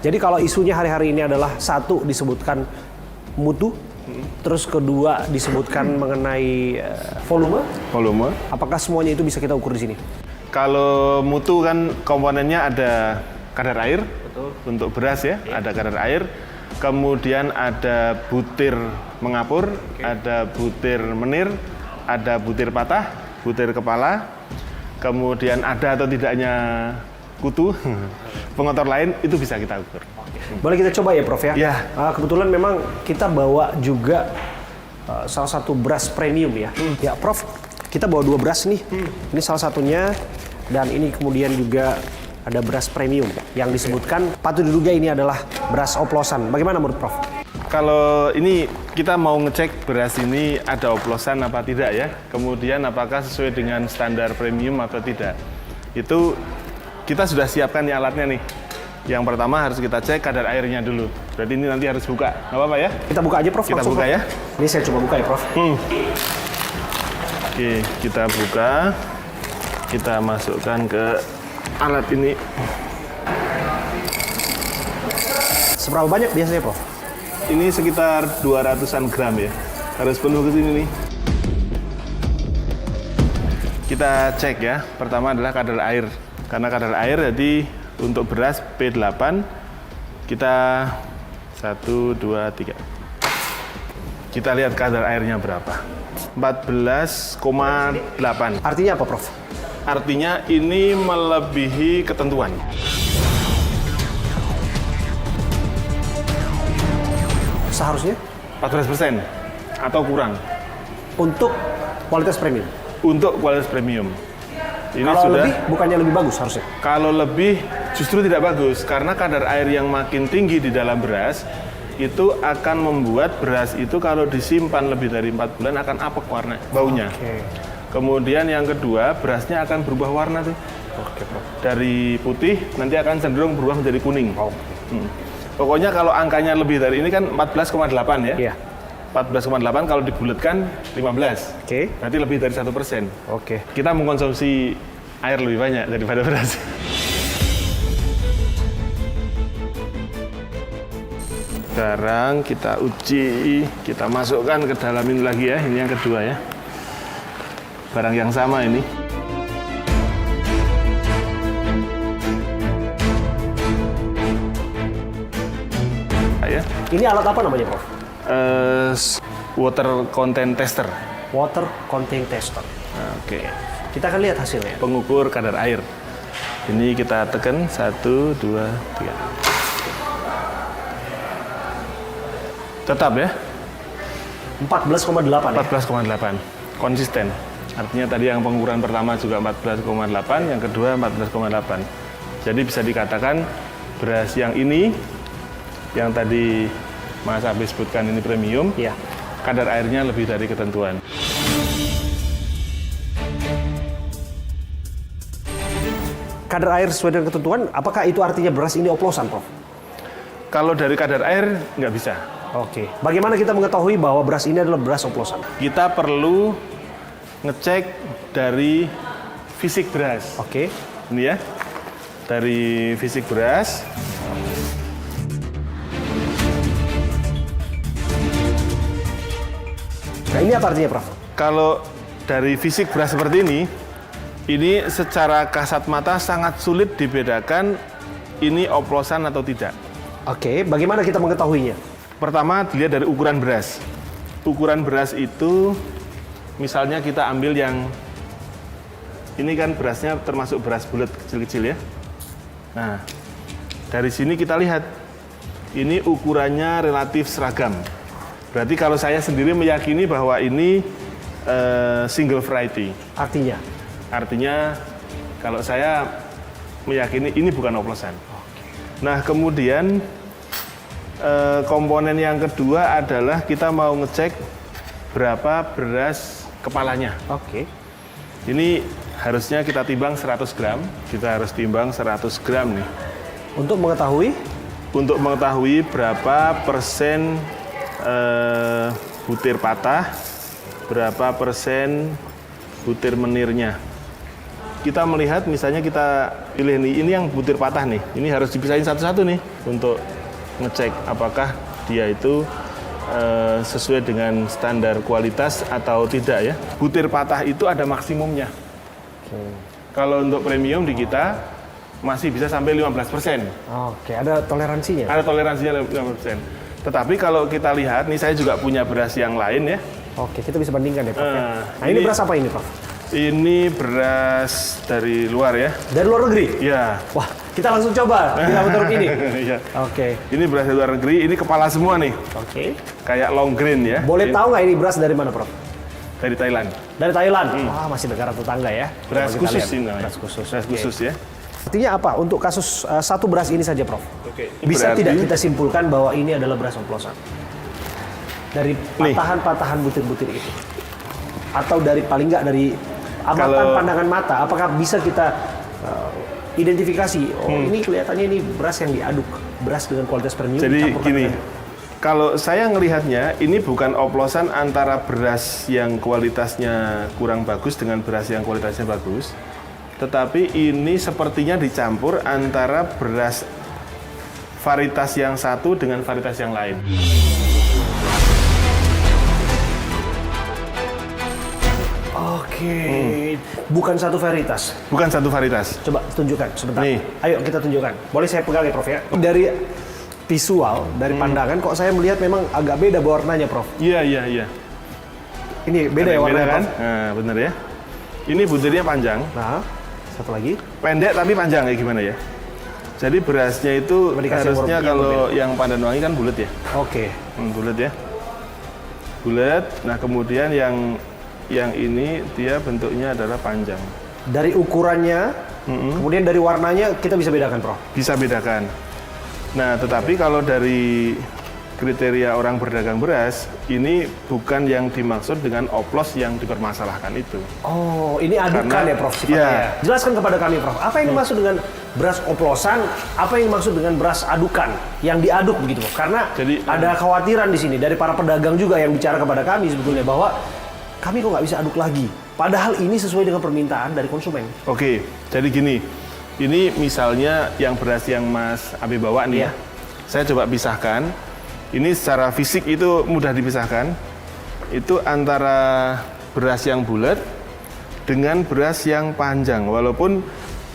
Jadi kalau isunya hari-hari ini adalah satu disebutkan mutu, terus kedua disebutkan mengenai volume. Apakah semuanya itu bisa kita ukur di sini? Kalau mutu kan komponennya ada kadar air, untuk beras ya, ada kadar air, kemudian ada butir mengapur, ada butir menir, ada butir patah, butir kepala, kemudian ada atau tidaknya kutu, pengotor lain, itu bisa kita ukur. Boleh kita coba ya Prof ya? Ya. Kebetulan memang kita bawa juga salah satu beras premium ya. Ya Prof, kita bawa 2 beras nih. Ini salah satunya, dan ini kemudian juga ada beras premium yang disebutkan patut diduga ini adalah beras oplosan. Bagaimana menurut Prof? Kalau ini kita mau ngecek beras ini ada oplosan apa tidak ya, kemudian apakah sesuai dengan standar premium atau tidak. Itu kita sudah siapkan nih alatnya nih. Yang pertama harus kita cek kadar airnya dulu. Berarti ini nanti harus buka, nggak apa-apa ya? Kita buka aja Prof. Kita langsung, buka Prof. ya. Ini saya coba buka ya Prof. Oke, kita buka. Kita masukkan ke alat ini. Seberapa banyak biasanya Prof? Ini sekitar 200-an gram ya. Harus penuh ke sini nih. Kita cek ya. Pertama adalah kadar air. Karena kadar air jadi untuk beras P8 kita 1, 2, 3. Kita lihat kadar airnya berapa. 14,8. Artinya apa Prof? Artinya ini melebihi ketentuan. Seharusnya 14% atau kurang untuk kualitas premium. untuk kualitas premium. Ini Kalau sudah lebih, bukannya lebih bagus harusnya? kalau lebih justru tidak bagus karena kadar air yang makin tinggi di dalam beras itu akan membuat beras itu kalau disimpan lebih dari 4 bulan akan apek warna baunya. Kemudian yang kedua, berasnya akan berubah warna tuh. Dari putih nanti akan cenderung berubah menjadi kuning. Pokoknya kalau angkanya lebih dari ini kan 14,8 ya. Iya. 14,8 kalau dibulatkan 15. Oke. Berarti lebih dari 1%. Oke. Kita mengkonsumsi air lebih banyak daripada beras. Sekarang kita uji, kita masukkan ke dalam ini lagi ya. Ini yang kedua ya. Barang yang sama ini. Ya. Ini alat apa namanya Prof? Water content tester. Water content tester. Oke. Kita akan lihat hasilnya. Pengukur kadar air. Ini kita tekan 1, 2, 3. Tetap ya. 14,8 ya? 14,8. Konsisten. Artinya tadi yang pengukuran pertama juga 14,8, yang kedua 14,8. Jadi bisa dikatakan beras yang ini, yang tadi Mas Abis sebutkan ini premium, Iya. kadar airnya lebih dari ketentuan. Kadar air sesuai dengan ketentuan, apakah itu artinya beras ini oplosan, Prof? Kalau dari kadar air, nggak bisa. Oke. Bagaimana kita mengetahui bahwa beras ini adalah beras oplosan? Kita perlu ngecek dari fisik beras. Oke. Ini ya, dari fisik beras. Nah, ini apa artinya, Prof? Kalau dari fisik beras seperti ini secara kasat mata sangat sulit dibedakan ini oplosan atau tidak. Oke, bagaimana kita mengetahuinya? Pertama, dilihat dari ukuran beras. Ukuran beras itu, misalnya kita ambil yang, ini kan berasnya termasuk beras bulat kecil-kecil ya. Nah, dari sini kita lihat, ini ukurannya relatif seragam. Berarti kalau saya sendiri meyakini bahwa ini single variety. Artinya, kalau saya meyakini ini bukan oplosan. Nah, kemudian komponen yang kedua adalah kita mau ngecek berapa beras kepalanya. Oke. Ini harusnya kita timbang 100 gram. Kita harus timbang 100 gram nih. Untuk mengetahui? Untuk mengetahui berapa persen butir patah, berapa persen butir menirnya. Kita melihat, misalnya kita pilih nih, ini yang butir patah nih, ini harus dipisahin satu-satu nih untuk ngecek apakah dia itu sesuai dengan standar kualitas atau tidak ya. Butir patah itu ada maksimumnya. Kalau untuk premium di kita masih bisa sampai 15%. Oke, ada toleransinya? Ada toleransinya 15%. Tetapi kalau kita lihat, nih saya juga punya beras yang lain ya. Oke, kita bisa bandingkan ya Prof. Nah, ini beras apa ini Prof? Ini beras dari luar ya. Dari luar negeri? Iya. Wah, kita langsung coba di laboratorium ini. Iya. Oke. Ini beras dari luar negeri, ini kepala semua nih. Oke. Kayak long grain ya. Boleh tahu nggak ini beras dari mana Prof? Dari Thailand. Dari Thailand? Wah, masih negara tetangga ya. Beras Coba kita khusus lihat. ini namanya. Beras khusus. Beras khusus ya. Artinya apa? Untuk kasus satu beras ini saja Prof? Oke. Bisa Berarti- tidak kita simpulkan bahwa ini adalah beras oplosan? Dari patahan-patahan butir-butir itu? Atau dari paling nggak dari amatan pandangan mata, apakah bisa kita identifikasi, ini kelihatannya ini beras yang diaduk, beras dengan kualitas premium. Jadi dicampurkan gini, dengan- kalau saya ngelihatnya ini bukan oplosan antara beras yang kualitasnya kurang bagus dengan beras yang kualitasnya bagus, tetapi ini sepertinya dicampur antara beras varietas yang satu dengan varietas yang lain. Oke, bukan satu varietas. Bukan satu varietas. Coba tunjukkan sebentar. Nih. Ayo kita tunjukkan. Boleh saya pegang ya Prof ya? Dari visual, dari pandangan, kok saya melihat memang agak beda warnanya Prof. Iya. Ini beda Ada ya yang warnanya kan? Prof? Nah, bener ya. Ini butirnya panjang. Nah, satu lagi. Pendek tapi panjang kayak gimana ya? Jadi berasnya itu Coba dikasih harusnya warna kalau yang yang Pandanwangi kan bulat ya. Oke. Bulat ya. Bulat. Nah, kemudian yang ini dia bentuknya adalah panjang. Dari ukurannya, kemudian dari warnanya kita bisa bedakan Prof. Bisa bedakan. Nah, tetapi kalau dari kriteria orang berdagang beras, ini bukan yang dimaksud dengan oplos yang dipermasalahkan itu. Oh, ini adukan Karena- ya Prof sifatnya Iya. ya. Jelaskan kepada kami Prof, apa yang dimaksud dengan beras oplosan, apa yang dimaksud dengan beras adukan, yang diaduk begitu Prof. Karena Jadi, ada kekhawatiran di sini dari para pedagang juga yang bicara kepada kami sebetulnya bahwa kami kok nggak bisa aduk lagi. Padahal ini sesuai dengan permintaan dari konsumen. Oke, jadi gini. Ini misalnya yang beras yang Mas Abi bawa nih ya. Saya coba pisahkan. Ini secara fisik itu mudah dipisahkan. Itu antara beras yang bulat dengan beras yang panjang. Walaupun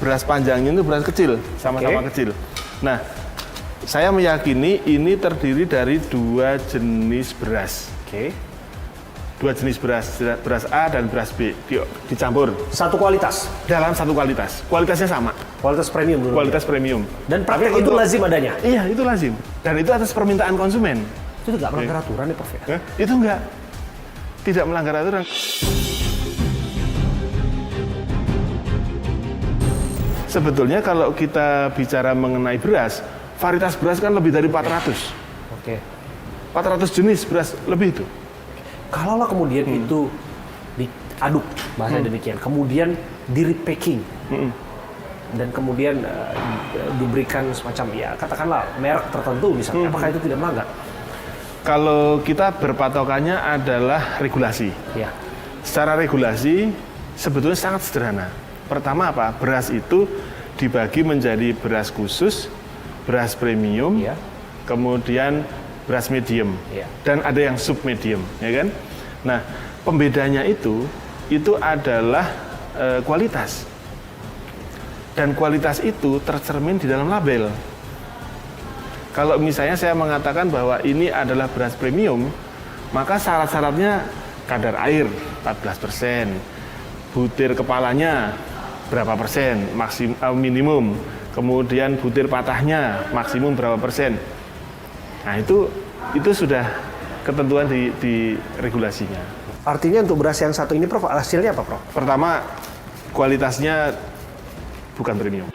beras panjangnya itu beras kecil, sama-sama kecil. Nah, saya meyakini ini terdiri dari dua jenis beras. Dua jenis beras A dan beras B dicampur. Satu kualitas? Dalam satu kualitas. Kualitasnya sama. Kualitas premium dulu. Kualitas premium. Dan praktek Tapi itu untuk- lazim adanya? Iya, itu lazim. Dan itu atas permintaan konsumen. Itu nggak melanggar aturan ya Prof ya? Itu enggak. Tidak melanggar aturan. Sebetulnya kalau kita bicara mengenai beras, varietas beras kan lebih dari 400. Oke. 400 jenis beras lebih itu. Kalaulah kemudian itu diaduk, bahasa demikian, kemudian di repacking, dan kemudian diberikan semacam ya katakanlah merek tertentu misalnya, apakah itu tidak melanggar? Kalau kita berpatokannya adalah regulasi. Ya. Secara regulasi sebetulnya sangat sederhana. Pertama apa? Beras itu dibagi menjadi beras khusus, beras premium, kemudian beras medium, dan ada yang sub medium, ya kan? Nah, pembedanya itu itu adalah kualitas. Dan kualitas itu tercermin di dalam label. Kalau misalnya saya mengatakan bahwa ini adalah beras premium, maka syarat-syaratnya kadar air 14%, butir kepalanya berapa persen, minimum, kemudian butir patahnya maksimum berapa persen. Nah itu sudah ketentuan di regulasinya. Artinya untuk beras yang satu ini, Prof, hasilnya apa, Prof? Pertama, kualitasnya bukan premium.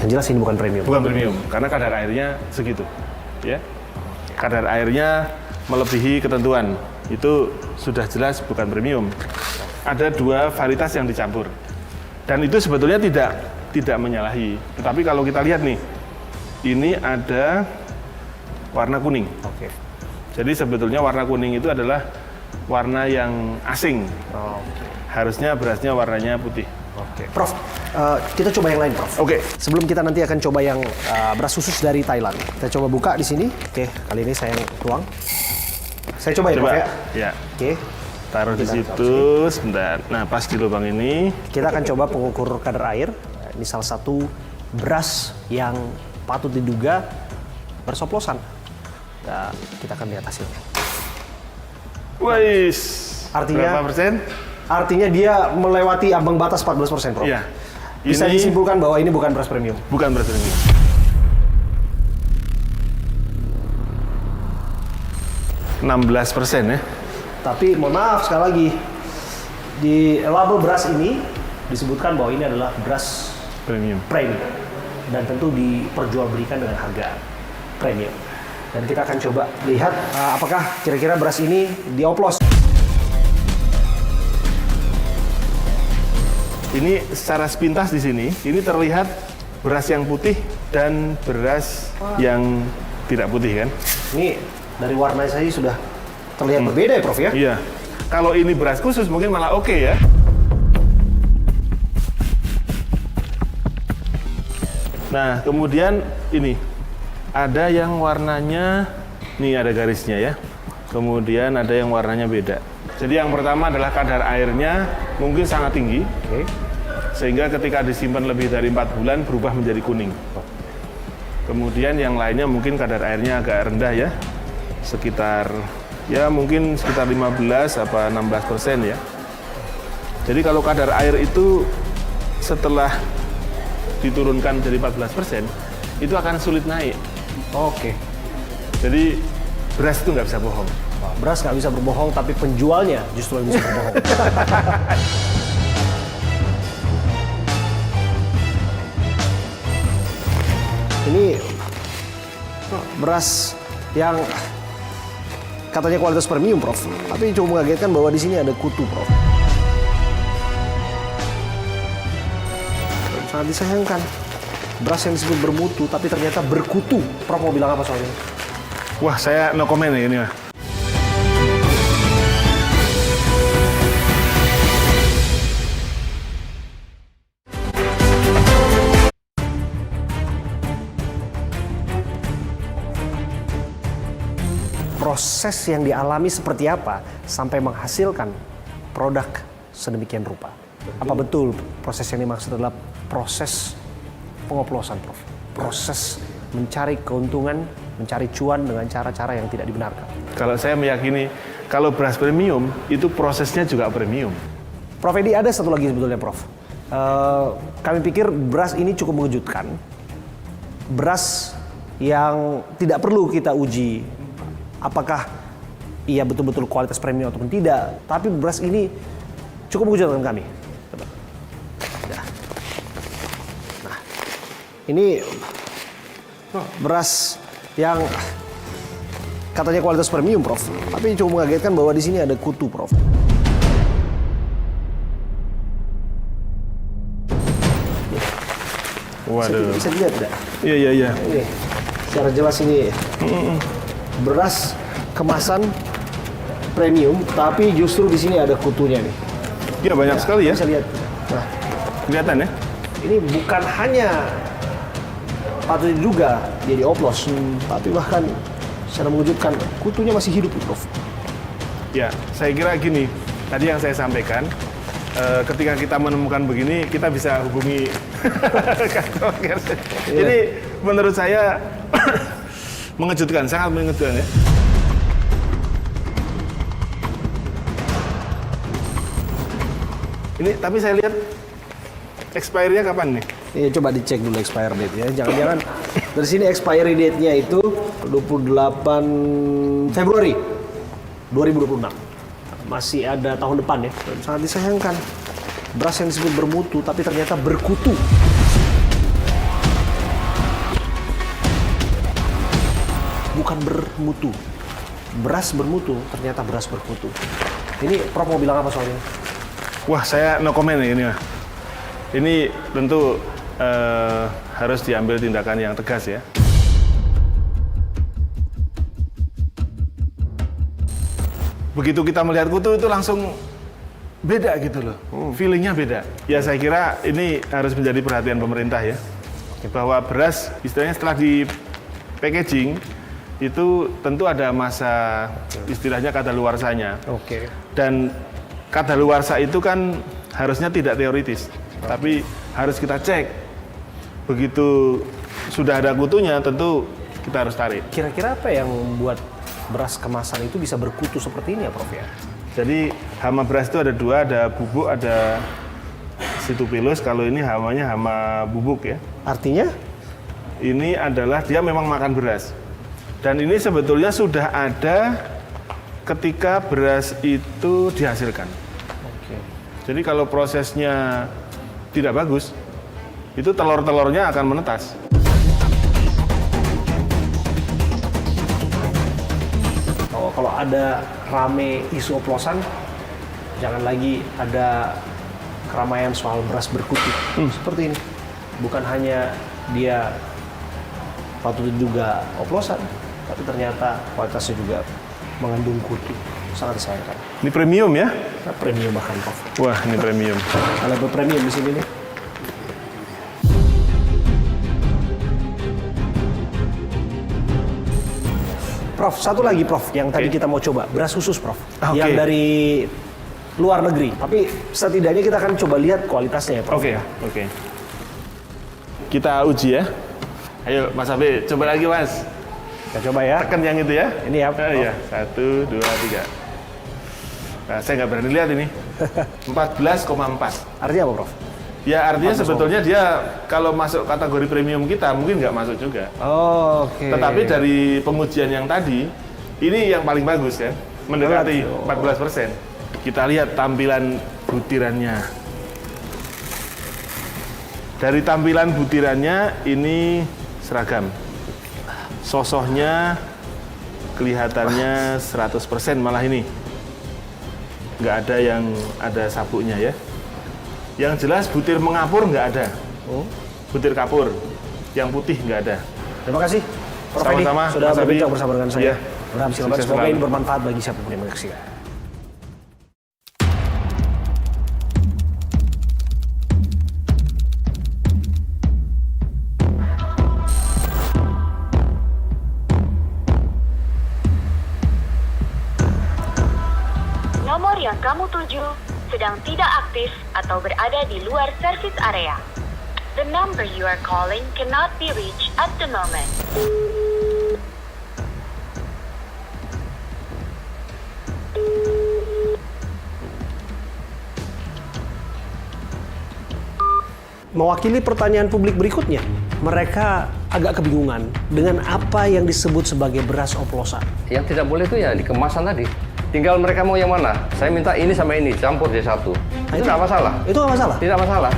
Yang jelas ini bukan premium. Bukan premium, karena kadar airnya segitu, ya. Kadar airnya melebihi ketentuan, itu sudah jelas bukan premium. Ada 2 varietas yang dicampur, dan itu sebetulnya tidak menyalahi. Tetapi kalau kita lihat nih, ini ada warna kuning. Oke. Jadi sebetulnya warna kuning itu adalah warna yang asing. Harusnya berasnya warnanya putih. Oke. Prof, kita coba yang lain, Prof. Oke. Sebelum kita nanti akan coba yang beras khusus dari Thailand. Kita coba buka di sini. Oke, kali ini saya yang tuang. Saya coba ya, Prof, ya? Ya. Oke. Taruh di situ, sebentar. Nah, pas di lubang ini. Kita akan coba pengukur kadar air. Ini salah satu beras yang patut diduga beras oplosan. Nah, kita akan lihat hasilnya. Wais. Artinya berapa persen? Artinya dia melewati ambang batas 14%, Prof. Iya. Bisa Ini disimpulkan bahwa ini bukan beras premium. bukan beras premium. %16 ya. Tapi mohon maaf sekali lagi, di label beras ini disebutkan bahwa ini adalah beras Premium. premium dan tentu diperjualbelikan dengan harga premium. Dan kita akan coba lihat apakah kira-kira beras ini dioplos. Ini secara sepintas di sini, ini terlihat beras yang putih dan beras yang tidak putih kan? Ini dari warna saja sudah terlihat berbeda ya, Prof, ya? Iya. Kalau ini beras khusus mungkin malah oke ya. Nah, kemudian ini ada yang warnanya, nih ada garisnya ya. Kemudian ada yang warnanya beda. Jadi yang pertama adalah kadar airnya mungkin sangat tinggi, sehingga ketika disimpan lebih dari 4 bulan berubah menjadi kuning. Kemudian yang lainnya mungkin kadar airnya agak rendah ya, sekitar 15 apa 16% ya. Jadi kalau kadar air itu setelah diturunkan jadi 14%, itu akan sulit naik. Oke. Jadi beras itu nggak bisa bohong. Beras nggak bisa berbohong, tapi penjualnya justru yang bisa berbohong. Ini beras yang katanya kualitas premium, Prof. Tapi cukup mengagetkan bahwa di sini ada kutu, Prof. Sangat disayangkan. Beras yang disebut bermutu, tapi ternyata berkutu. Prof mau bilang apa soal ini? Wah, saya no comment ya ini mah. Proses yang dialami seperti apa sampai menghasilkan produk sedemikian rupa? Apa betul proses yang dimaksud adalah proses pengoplosan, Prof? Proses mencari keuntungan, mencari cuan dengan cara-cara yang tidak dibenarkan. Kalau saya meyakini, kalau beras premium, itu prosesnya juga premium. Prof Edi, ada satu lagi sebetulnya, Prof. Kami pikir beras ini cukup mengejutkan. Beras yang tidak perlu kita uji apakah ia betul-betul kualitas premium ataupun tidak. Tapi beras ini cukup mengejutkan kami. Nah, ini beras yang katanya kualitas premium, Prof. Tapi cukup mengagetkan bahwa di sini ada kutu, Prof. Waduh. Bisa dilihat tidak? Iya. Ini secara jelas ini beras kemasan premium, tapi justru di sini ada kutunya nih. Iya, banyak sekali ya. Bisa lihat. Nah, kelihatan ya? ini bukan hanya patut diduga jadi oplos, tapi bahkan secara mengejutkan kutunya masih hidup, Prof. Ya, saya kira gini, tadi yang saya sampaikan, ketika kita menemukan begini, kita bisa hubungi kantor. Ini menurut saya mengejutkan, sangat mengejutkan ya. Ini tapi saya lihat expiry-nya kapan nih? Iya, coba dicek dulu expiry date ya. Jangan-jangan dari sini expiry date-nya itu 28 Februari 2026. Masih ada tahun depan ya. Dan sangat disayangkan. Beras yang disebut bermutu tapi ternyata berkutu. Bukan bermutu. Beras bermutu, ternyata beras berkutu. Ini Prof mau bilang apa soal ini? Wah, saya no comment ini. Ini tentu harus diambil tindakan yang tegas ya. Begitu kita melihat kutu itu langsung beda gitu loh, feelingnya beda. Ya saya kira ini harus menjadi perhatian pemerintah ya, bahwa beras istilahnya setelah di packaging itu tentu ada masa istilahnya kadaluarsanya. Oke. Dan kadaluarsa itu kan harusnya tidak teoritis, tapi harus kita cek. Begitu sudah ada kutunya, tentu kita harus tarik. Kira-kira apa yang membuat beras kemasan itu bisa berkutu seperti ini ya, Prof ya? Jadi hama beras itu ada dua, ada bubuk, ada situpilus. Kalau ini hamanya hama bubuk ya. Artinya? Ini adalah dia memang makan beras. Dan ini sebetulnya sudah ada ketika beras itu dihasilkan. Oke. Jadi kalau prosesnya tidak bagus, itu telur-telurnya akan menetas. Oh, kalau ada rame isu oplosan, jangan lagi ada keramaian soal beras berkutu. Seperti ini. Bukan hanya dia patut juga oplosan, tapi ternyata kualitasnya juga mengandung kutu. Sangat disayangkan. Ini premium ya? Nah, premium bahkan, Prof. Wah, ini premium. Ada premium di sini nih. Prof, satu lagi Prof, yang tadi kita mau coba, beras khusus Prof, yang dari luar negeri. Tapi setidaknya kita akan coba lihat kualitasnya ya Prof. Oke. Kita uji ya. Ayo Mas Abe, coba lagi Mas. Kita coba ya. Tekan yang itu ya. Ini ya. Iya, 1, 2, 3. Nah, saya nggak berani lihat ini. 14,4. Artinya apa Prof? Ya artinya sebetulnya dia kalau masuk kategori premium kita mungkin nggak masuk juga. Oke. Tetapi dari pengujian yang tadi, ini yang paling bagus ya, mendekati 14%. Kita lihat tampilan butirannya. Dari tampilan butirannya ini seragam. Sosohnya kelihatannya 100% malah ini. Nggak ada yang ada sabuknya ya. Yang jelas butir mengapur nggak ada. Butir kapur. Yang putih nggak ada. Terima kasih Prof Edi sudah berbincang bersama dengan saya. Semoga ini bermanfaat bagi siapapun yang menyaksikan. Nomor yang kamu tuju sedang tidak aktif atau berada di luar service area. The number you are calling cannot be reached at the moment. Mewakili pertanyaan publik berikutnya, mereka agak kebingungan dengan apa yang disebut sebagai beras oplosan. Yang tidak boleh itu ya di kemasan tadi. Tinggal mereka mau yang mana. Saya minta ini sama ini, campur jadi satu. Nah, itu nggak masalah. Itu nggak masalah? Tidak masalah.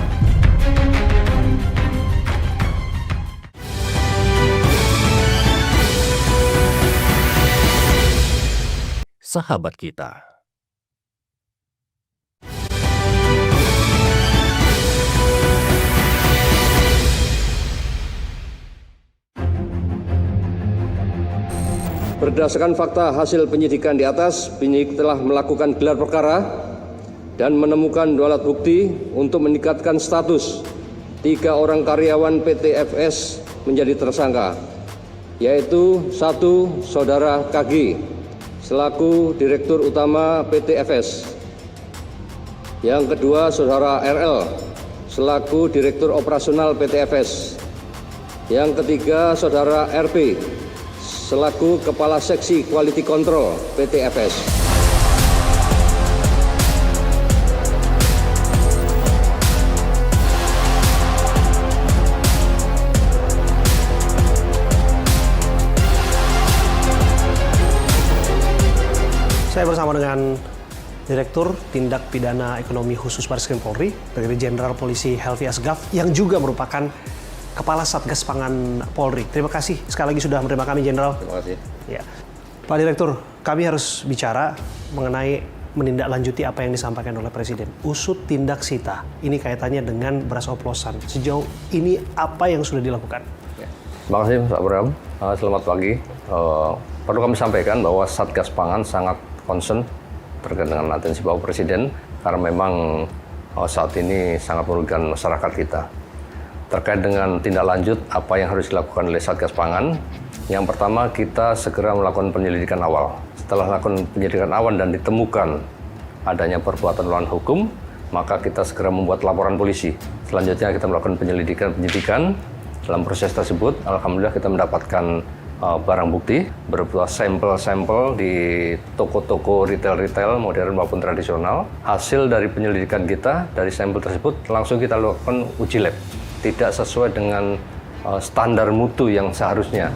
Sahabat kita. Berdasarkan fakta hasil penyidikan di atas, penyidik telah melakukan gelar perkara dan menemukan 2 alat bukti untuk meningkatkan status 3 orang karyawan PT FS menjadi tersangka, yaitu 1. Saudara KG selaku Direktur Utama PT FS. Yang kedua, Saudara RL selaku Direktur Operasional PT FS. Yang ketiga, Saudara RP selaku Kepala Seksi Quality Control PT FS. Saya bersama dengan Direktur Tindak Pidana Ekonomi Khusus Barreskrim Polri, Brigadier Jenderal Polisi Helvi Asgaf, yang juga merupakan Kepala Satgas Pangan Polri. Terima kasih sekali lagi sudah menerima kami, Jenderal. Terima kasih. Ya. Pak Direktur, kami harus bicara mengenai menindaklanjuti apa yang disampaikan oleh Presiden. Usut tindak sita. Ini kaitannya dengan beras oplosan. Sejauh ini apa yang sudah dilakukan? Ya. Terima kasih, Pak Bram. Selamat pagi. Perlu kami sampaikan bahwa Satgas Pangan sangat concern terkait dengan atensi Bapak Presiden karena memang saat ini sangat merugikan masyarakat kita. Terkait dengan tindak lanjut apa yang harus dilakukan oleh Satgas Pangan, yang pertama kita segera melakukan penyelidikan awal. Setelah melakukan penyelidikan awal dan ditemukan adanya perbuatan melawan hukum, maka kita segera membuat laporan polisi. Selanjutnya kita melakukan penyidikan. Dalam proses tersebut, alhamdulillah kita mendapatkan barang bukti berupa sampel-sampel di toko-toko retail modern maupun tradisional. Hasil dari penyelidikan kita dari sampel tersebut langsung kita lakukan uji lab. Tidak sesuai dengan standar mutu yang seharusnya.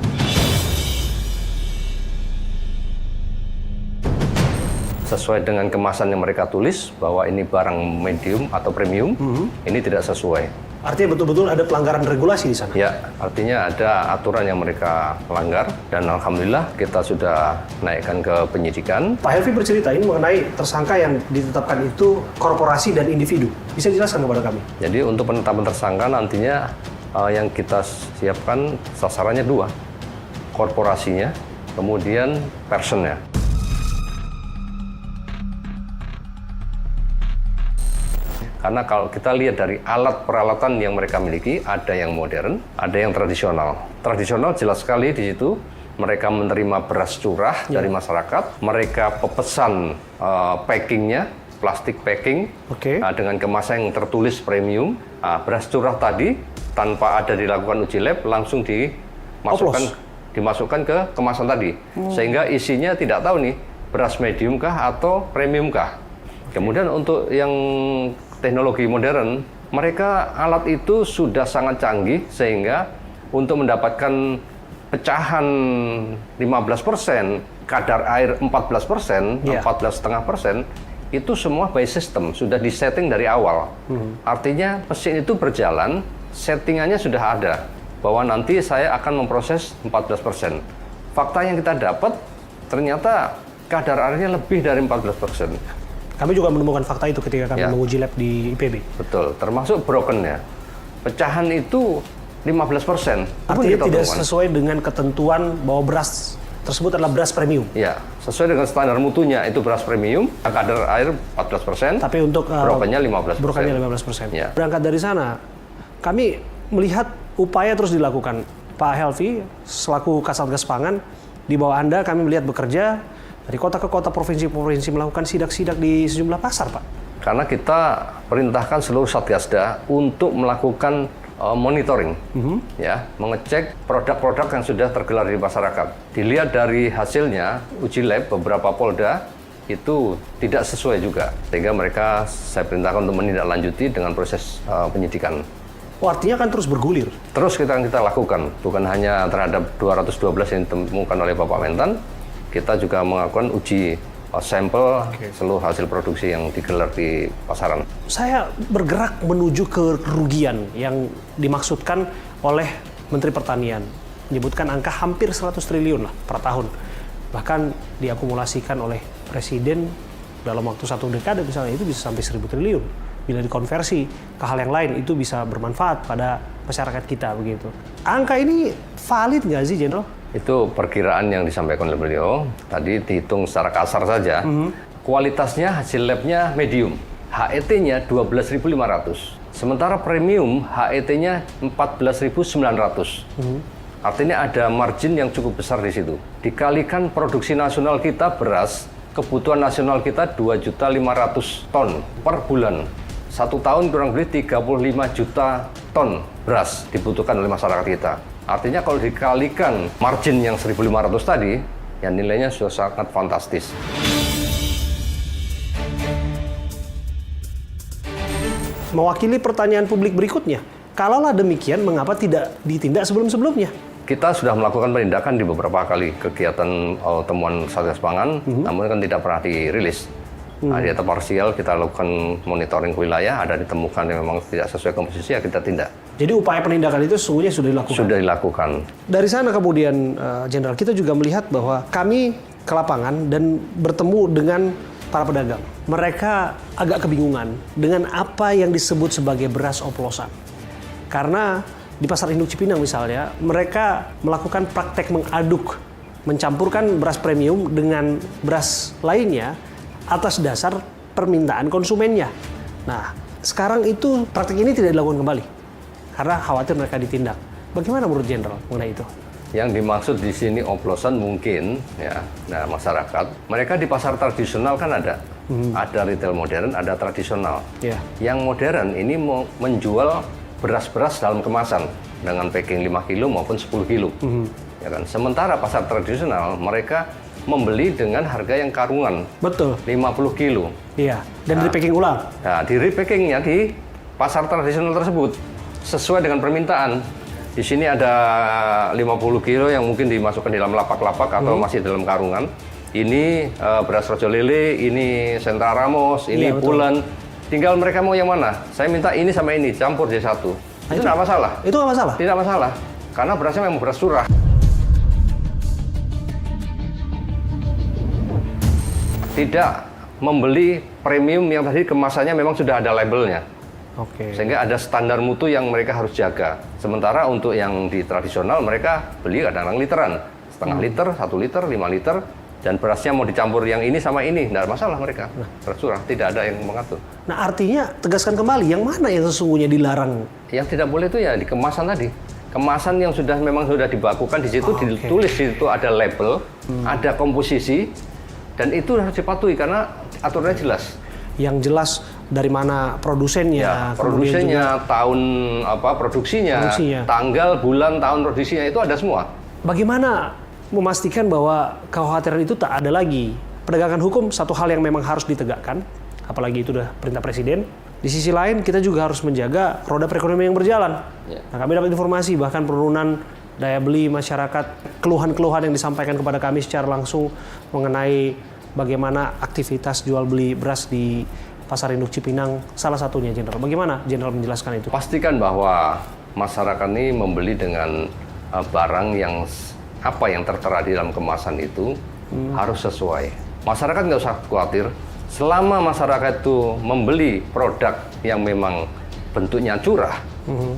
Sesuai dengan kemasan yang mereka tulis bahwa ini barang medium atau premium, ini tidak sesuai. Artinya betul-betul ada pelanggaran regulasi di sana? Ya, artinya ada aturan yang mereka langgar dan alhamdulillah kita sudah naikkan ke penyidikan. Pak Helvi bercerita ini mengenai tersangka yang ditetapkan itu korporasi dan individu. Bisa dijelaskan kepada kami? Jadi untuk penetapan tersangka nantinya yang kita siapkan sasarannya 2. Korporasinya, kemudian personnya. Karena kalau kita lihat dari alat peralatan yang mereka miliki, ada yang modern, ada yang tradisional. Tradisional jelas sekali di situ, mereka menerima beras curah dari masyarakat, mereka pepesan packingnya, plastik packing, dengan kemasan yang tertulis premium. Beras curah tadi, tanpa ada dilakukan uji lab, langsung dimasukkan ke kemasan tadi. Sehingga isinya tidak tahu nih, beras medium kah atau premium kah. Kemudian untuk yang teknologi modern, mereka alat itu sudah sangat canggih sehingga untuk mendapatkan pecahan 15%, kadar air 14%, 14,5%, itu semua by system, sudah disetting dari awal. Artinya mesin itu berjalan, settingannya sudah ada, bahwa nanti saya akan memproses 14%. Fakta yang kita dapat, ternyata kadar airnya lebih dari 14%. Kami juga menemukan fakta itu ketika kami menguji lab di IPB. Betul, termasuk broken-nya. Pecahan itu 15%. Artinya tidak sesuai dengan ketentuan bahwa beras tersebut adalah beras premium. Ya, sesuai dengan standar mutunya itu beras premium, kadar air 14%. Tapi untuk broken-nya 15%. Broken-nya 15%. Ya. Berangkat dari sana, kami melihat upaya terus dilakukan. Pak Helvi, selaku Kasatgas Pangan, di bawah Anda kami melihat bekerja dari kota ke kota, provinsi-provinsi melakukan sidak-sidak di sejumlah pasar, Pak. Karena kita perintahkan seluruh Satgasda untuk melakukan monitoring, ya, mengecek produk-produk yang sudah tergelar di masyarakat. Dilihat dari hasilnya, uji lab beberapa Polda itu tidak sesuai juga, sehingga mereka saya perintahkan untuk menindaklanjuti dengan proses penyidikan. Oh, artinya kan terus bergulir? Terus kita lakukan, bukan hanya terhadap 212 yang ditemukan oleh Bapak Mentan, kita juga melakukan uji sampel seluruh hasil produksi yang digelar di pasaran. Saya bergerak menuju kerugian yang dimaksudkan oleh Menteri Pertanian. Menyebutkan angka hampir 100 triliun lah per tahun. Bahkan diakumulasikan oleh Presiden dalam waktu 1 dekade misalnya itu bisa sampai 1.000 triliun. Bila dikonversi ke hal yang lain itu bisa bermanfaat pada masyarakat kita begitu. Angka ini valid nggak sih, Jenderal? Itu perkiraan yang disampaikan oleh beliau. Tadi dihitung secara kasar saja. Kualitasnya hasil labnya medium. HET-nya 12.500. Sementara premium HET-nya 14.900. Artinya ada margin yang cukup besar di situ. Dikalikan produksi nasional kita beras, kebutuhan nasional kita 2.500.000 ton per bulan. 1 tahun kurang lebih 35 juta ton beras dibutuhkan oleh masyarakat kita. Artinya kalau dikalikan margin yang 1.500 tadi, ya nilainya sudah sangat fantastis. Mewakili pertanyaan publik berikutnya, kalaulah demikian, mengapa tidak ditindak sebelum-sebelumnya? Kita sudah melakukan penindakan di beberapa kali kegiatan temuan Satgas Pangan, namun kan tidak pernah dirilis. Nah, di data parsial kita lakukan monitoring wilayah, ada ditemukan yang memang tidak sesuai komposisi, ya kita tindak. Jadi upaya penindakan itu sesungguhnya sudah dilakukan? Sudah dilakukan. Dari sana kemudian, Jenderal, kita juga melihat bahwa kami ke lapangan dan bertemu dengan para pedagang. Mereka agak kebingungan dengan apa yang disebut sebagai beras oplosan. Karena di Pasar Induk Cipinang misalnya, mereka melakukan praktek mengaduk, mencampurkan beras premium dengan beras lainnya atas dasar permintaan konsumennya. Nah, sekarang itu praktek ini tidak dilakukan kembali karena khawatir mereka ditindak. Bagaimana menurut Jenderal mengenai itu? Yang dimaksud di sini oplosan mungkin, ya, nah masyarakat, mereka di pasar tradisional kan ada retail modern, ada tradisional. Yeah. Yang modern ini mau menjual beras-beras dalam kemasan dengan packing 5 kilo maupun 10 kilo. Ya kan? Sementara pasar tradisional mereka membeli dengan harga yang karungan. Betul. 50 kilo. Iya, dan di-packing ulang. Nah, di repackingnya di pasar tradisional tersebut sesuai dengan permintaan. Di sini ada 50 kilo yang mungkin dimasukkan di dalam lapak-lapak atau masih dalam karungan. Ini beras Rojo Lele, ini Sentra Ramos, ini Pulen. Tinggal mereka mau yang mana. Saya minta ini sama ini, campur jadi satu. Itu nggak masalah. Itu nggak masalah? Tidak masalah. Karena berasnya memang beras curah. Tidak membeli premium yang tadi kemasannya memang sudah ada labelnya. Oke. Sehingga ada standar mutu yang mereka harus jaga. Sementara untuk yang di tradisional mereka beli kadang-kadang literan. Setengah liter, 1 liter, 5 liter. Dan berasnya mau dicampur yang ini sama ini, tidak masalah mereka. Beras curah, tidak ada yang mengatur. Nah, artinya tegaskan kembali, yang mana yang sesungguhnya dilarang? Yang tidak boleh itu ya di kemasan tadi. Kemasan yang memang sudah dibakukan di situ, ditulis di situ ada label, ada komposisi, dan itu harus dipatuhi karena aturannya jelas. Yang jelas dari mana produsennya, produsennya, tahun produksinya, tanggal, bulan, tahun produksinya itu ada semua. Bagaimana memastikan bahwa kekhawatiran itu tak ada lagi? Penegakan hukum satu hal yang memang harus ditegakkan, apalagi itu udah perintah presiden. Di sisi lain kita juga harus menjaga roda perekonomian yang berjalan. Nah, kami dapat informasi bahkan penurunan daya beli masyarakat, keluhan-keluhan yang disampaikan kepada kami secara langsung mengenai bagaimana aktivitas jual beli beras di Pasar Induk Cipinang, salah satunya, Jenderal. Bagaimana Jenderal menjelaskan itu? Pastikan bahwa masyarakat ini membeli dengan barang yang apa yang tertera di dalam kemasan itu harus sesuai. Masyarakat nggak usah khawatir, selama masyarakat itu membeli produk yang memang bentuknya curah,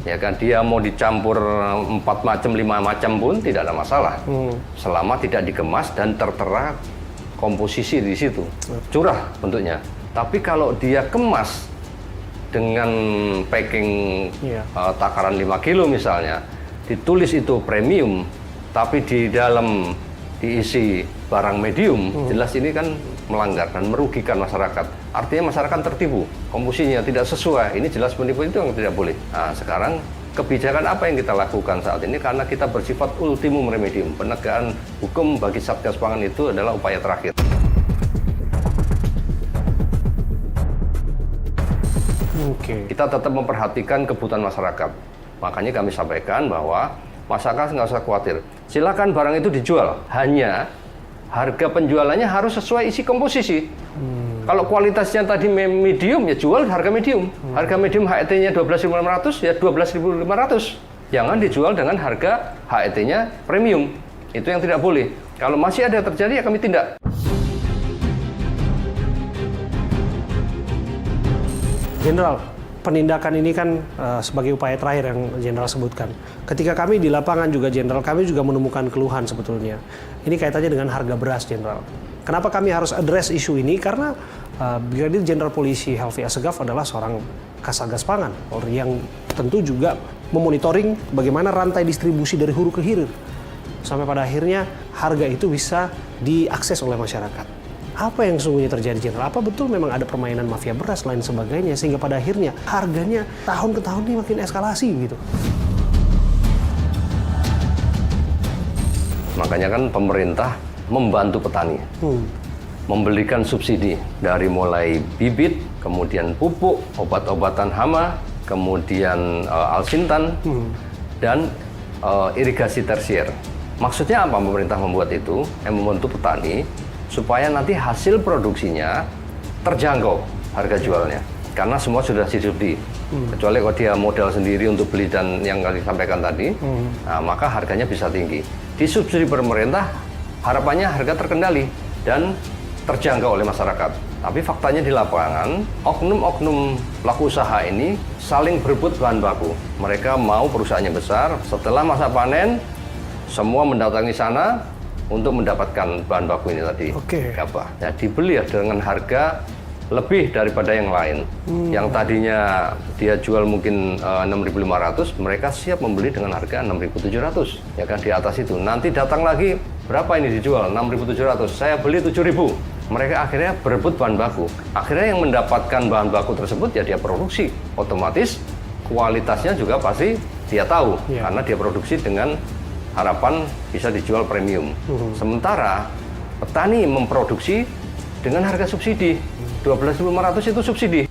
ya kan, dia mau dicampur 4 macam, 5 macam pun tidak ada masalah. Selama tidak dikemas dan tertera komposisi di situ, curah bentuknya. Tapi kalau dia kemas dengan packing takaran 5 kilo misalnya, ditulis itu premium, tapi di dalam diisi barang medium, jelas ini kan melanggar dan merugikan masyarakat. Artinya masyarakat tertipu, komposisinya tidak sesuai, ini jelas menipu, itu yang tidak boleh. Nah, sekarang kebijakan apa yang kita lakukan saat ini, karena kita bersifat ultimum remedium, penegakan hukum bagi Satgas Pangan itu adalah upaya terakhir. Kita tetap memperhatikan kebutuhan masyarakat. Makanya kami sampaikan bahwa masyarakat nggak usah khawatir. Silakan barang itu dijual, hanya harga penjualannya harus sesuai isi komposisi. Kalau kualitasnya tadi medium, ya jual harga medium. Harga medium HET-nya 12.500, ya 12.500. Jangan dijual dengan harga HET-nya premium. Itu yang tidak boleh. Kalau masih ada terjadi, ya kami tindak. Jenderal, penindakan ini kan sebagai upaya terakhir yang Jenderal sebutkan. Ketika kami di lapangan juga, Jenderal, kami juga menemukan keluhan sebetulnya. Ini kaitannya dengan harga beras, Jenderal. Kenapa kami harus address isu ini? Karena Brigadir Jenderal Polisi Helvi Assegaf adalah seorang Kasatgas Pangan, Polri, yang tentu juga memonitoring bagaimana rantai distribusi dari hulu ke hilir. Sampai pada akhirnya harga itu bisa diakses oleh masyarakat. Apa yang sesungguhnya terjadi, Jenderal? Apa betul memang ada permainan mafia beras lain sebagainya sehingga pada akhirnya harganya tahun ke tahun ini makin eskalasi gitu? Makanya kan pemerintah membantu petani, memberikan subsidi dari mulai bibit, kemudian pupuk, obat-obatan hama, kemudian alsintan, dan irigasi tersier. Maksudnya apa pemerintah membuat itu? Membantu petani supaya nanti hasil produksinya terjangkau harga jualnya. Karena semua sudah disubsidi. Kecuali kalau dia modal sendiri untuk beli dan yang kali sampaikan tadi, nah, maka harganya bisa tinggi. Disubsidi pemerintah, harapannya harga terkendali dan terjangkau oleh masyarakat. Tapi faktanya di lapangan, oknum-oknum pelaku usaha ini saling berebut bahan baku. Mereka mau perusahaannya besar, setelah masa panen, semua mendatangi sana untuk mendapatkan bahan baku ini tadi. Gabah. Ya, dibeli dengan harga lebih daripada yang lain. Yang tadinya dia jual mungkin 6.500, mereka siap membeli dengan harga 6.700. Ya kan, di atas itu. Nanti datang lagi, berapa ini dijual? 6.700. Saya beli 7.000. Mereka akhirnya berebut bahan baku. Akhirnya yang mendapatkan bahan baku tersebut ya dia produksi. Otomatis kualitasnya juga pasti dia tahu. Karena dia produksi dengan harapan bisa dijual premium. Sementara petani memproduksi dengan harga subsidi. 12.500 itu subsidi.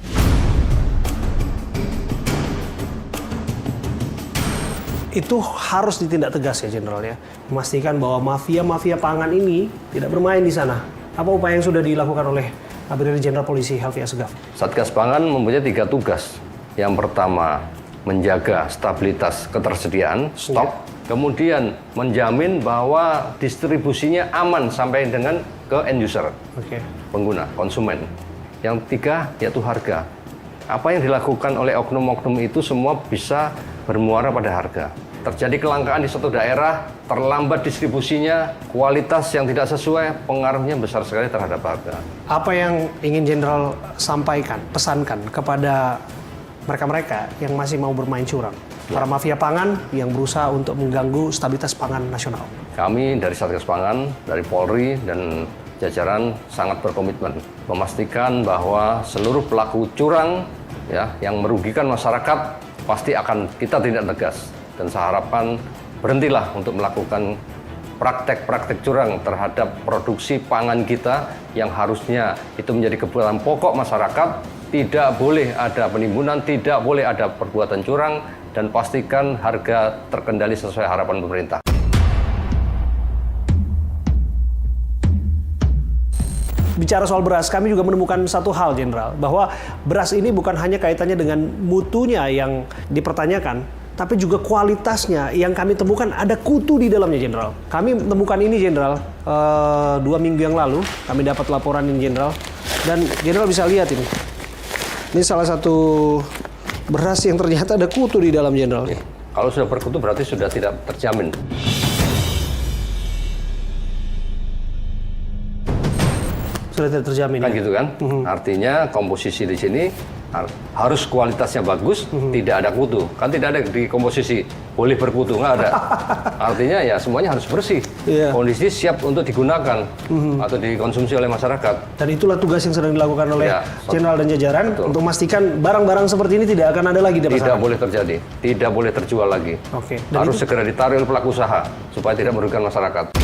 Itu harus ditindak tegas ya, Jenderal ya. Memastikan bahwa mafia-mafia pangan ini tidak bermain di sana. Apa upaya yang sudah dilakukan oleh Brigadir Jenderal Polisi Helvi Assegaf? Satgas Pangan mempunyai 3 tugas. Yang pertama, menjaga stabilitas ketersediaan stok. Kemudian menjamin bahwa distribusinya aman sampai dengan ke end user, pengguna, konsumen. Yang 3 yaitu harga. Apa yang dilakukan oleh oknum-oknum itu semua bisa bermuara pada harga. Terjadi kelangkaan di suatu daerah, terlambat distribusinya, kualitas yang tidak sesuai, pengaruhnya besar sekali terhadap harga. Apa yang ingin Jenderal sampaikan, pesankan kepada mereka-mereka yang masih mau bermain curang? Para mafia pangan yang berusaha untuk mengganggu stabilitas pangan nasional. Kami dari Satgas Pangan, dari Polri, dan jajaran sangat berkomitmen memastikan bahwa seluruh pelaku curang ya yang merugikan masyarakat pasti akan kita tindak tegas, dan saya harapkan berhentilah untuk melakukan praktek-praktek curang terhadap produksi pangan kita yang harusnya itu menjadi kebutuhan pokok masyarakat. Tidak boleh ada penimbunan, tidak boleh ada perbuatan curang, dan pastikan harga terkendali sesuai harapan pemerintah. Bicara soal beras, kami juga menemukan satu hal, Jenderal, bahwa beras ini bukan hanya kaitannya dengan mutunya yang dipertanyakan, tapi juga kualitasnya yang kami temukan ada kutu di dalamnya, Jenderal. Kami temukan ini, Jenderal, 2 minggu yang lalu, kami dapat laporan ini, Jenderal, dan Jenderal bisa lihat ini. Ini salah satu beras yang ternyata ada kutu di dalam, Jenderal. Kalau sudah berkutu berarti sudah tidak terjamin. Sudah tidak terjamin. Kan gitu kan? Artinya komposisi di sini harus kualitasnya bagus, tidak ada kutu. Kan tidak ada di komposisi boleh berkutu, nggak ada. Artinya ya semuanya harus bersih. Kondisi siap untuk digunakan atau dikonsumsi oleh masyarakat. Dan itulah tugas yang sedang dilakukan oleh Jenderal dan jajaran untuk memastikan barang-barang seperti ini tidak akan ada lagi di masyarakat. Tidak boleh terjadi, tidak boleh terjual lagi. Harus segera ditarik oleh pelaku usaha supaya tidak merugikan masyarakat.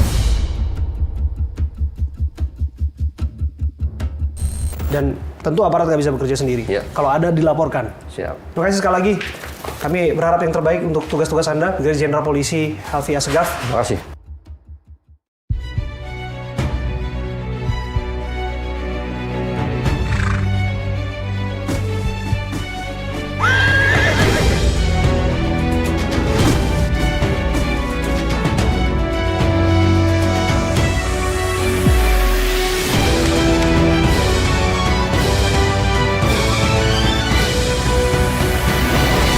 Dan tentu aparat nggak bisa bekerja sendiri. Kalau ada, dilaporkan. Siap. Terima kasih sekali lagi. Kami berharap yang terbaik untuk tugas-tugas Anda, Brigadir Jenderal Polisi Helvi Assegaf. Terima kasih.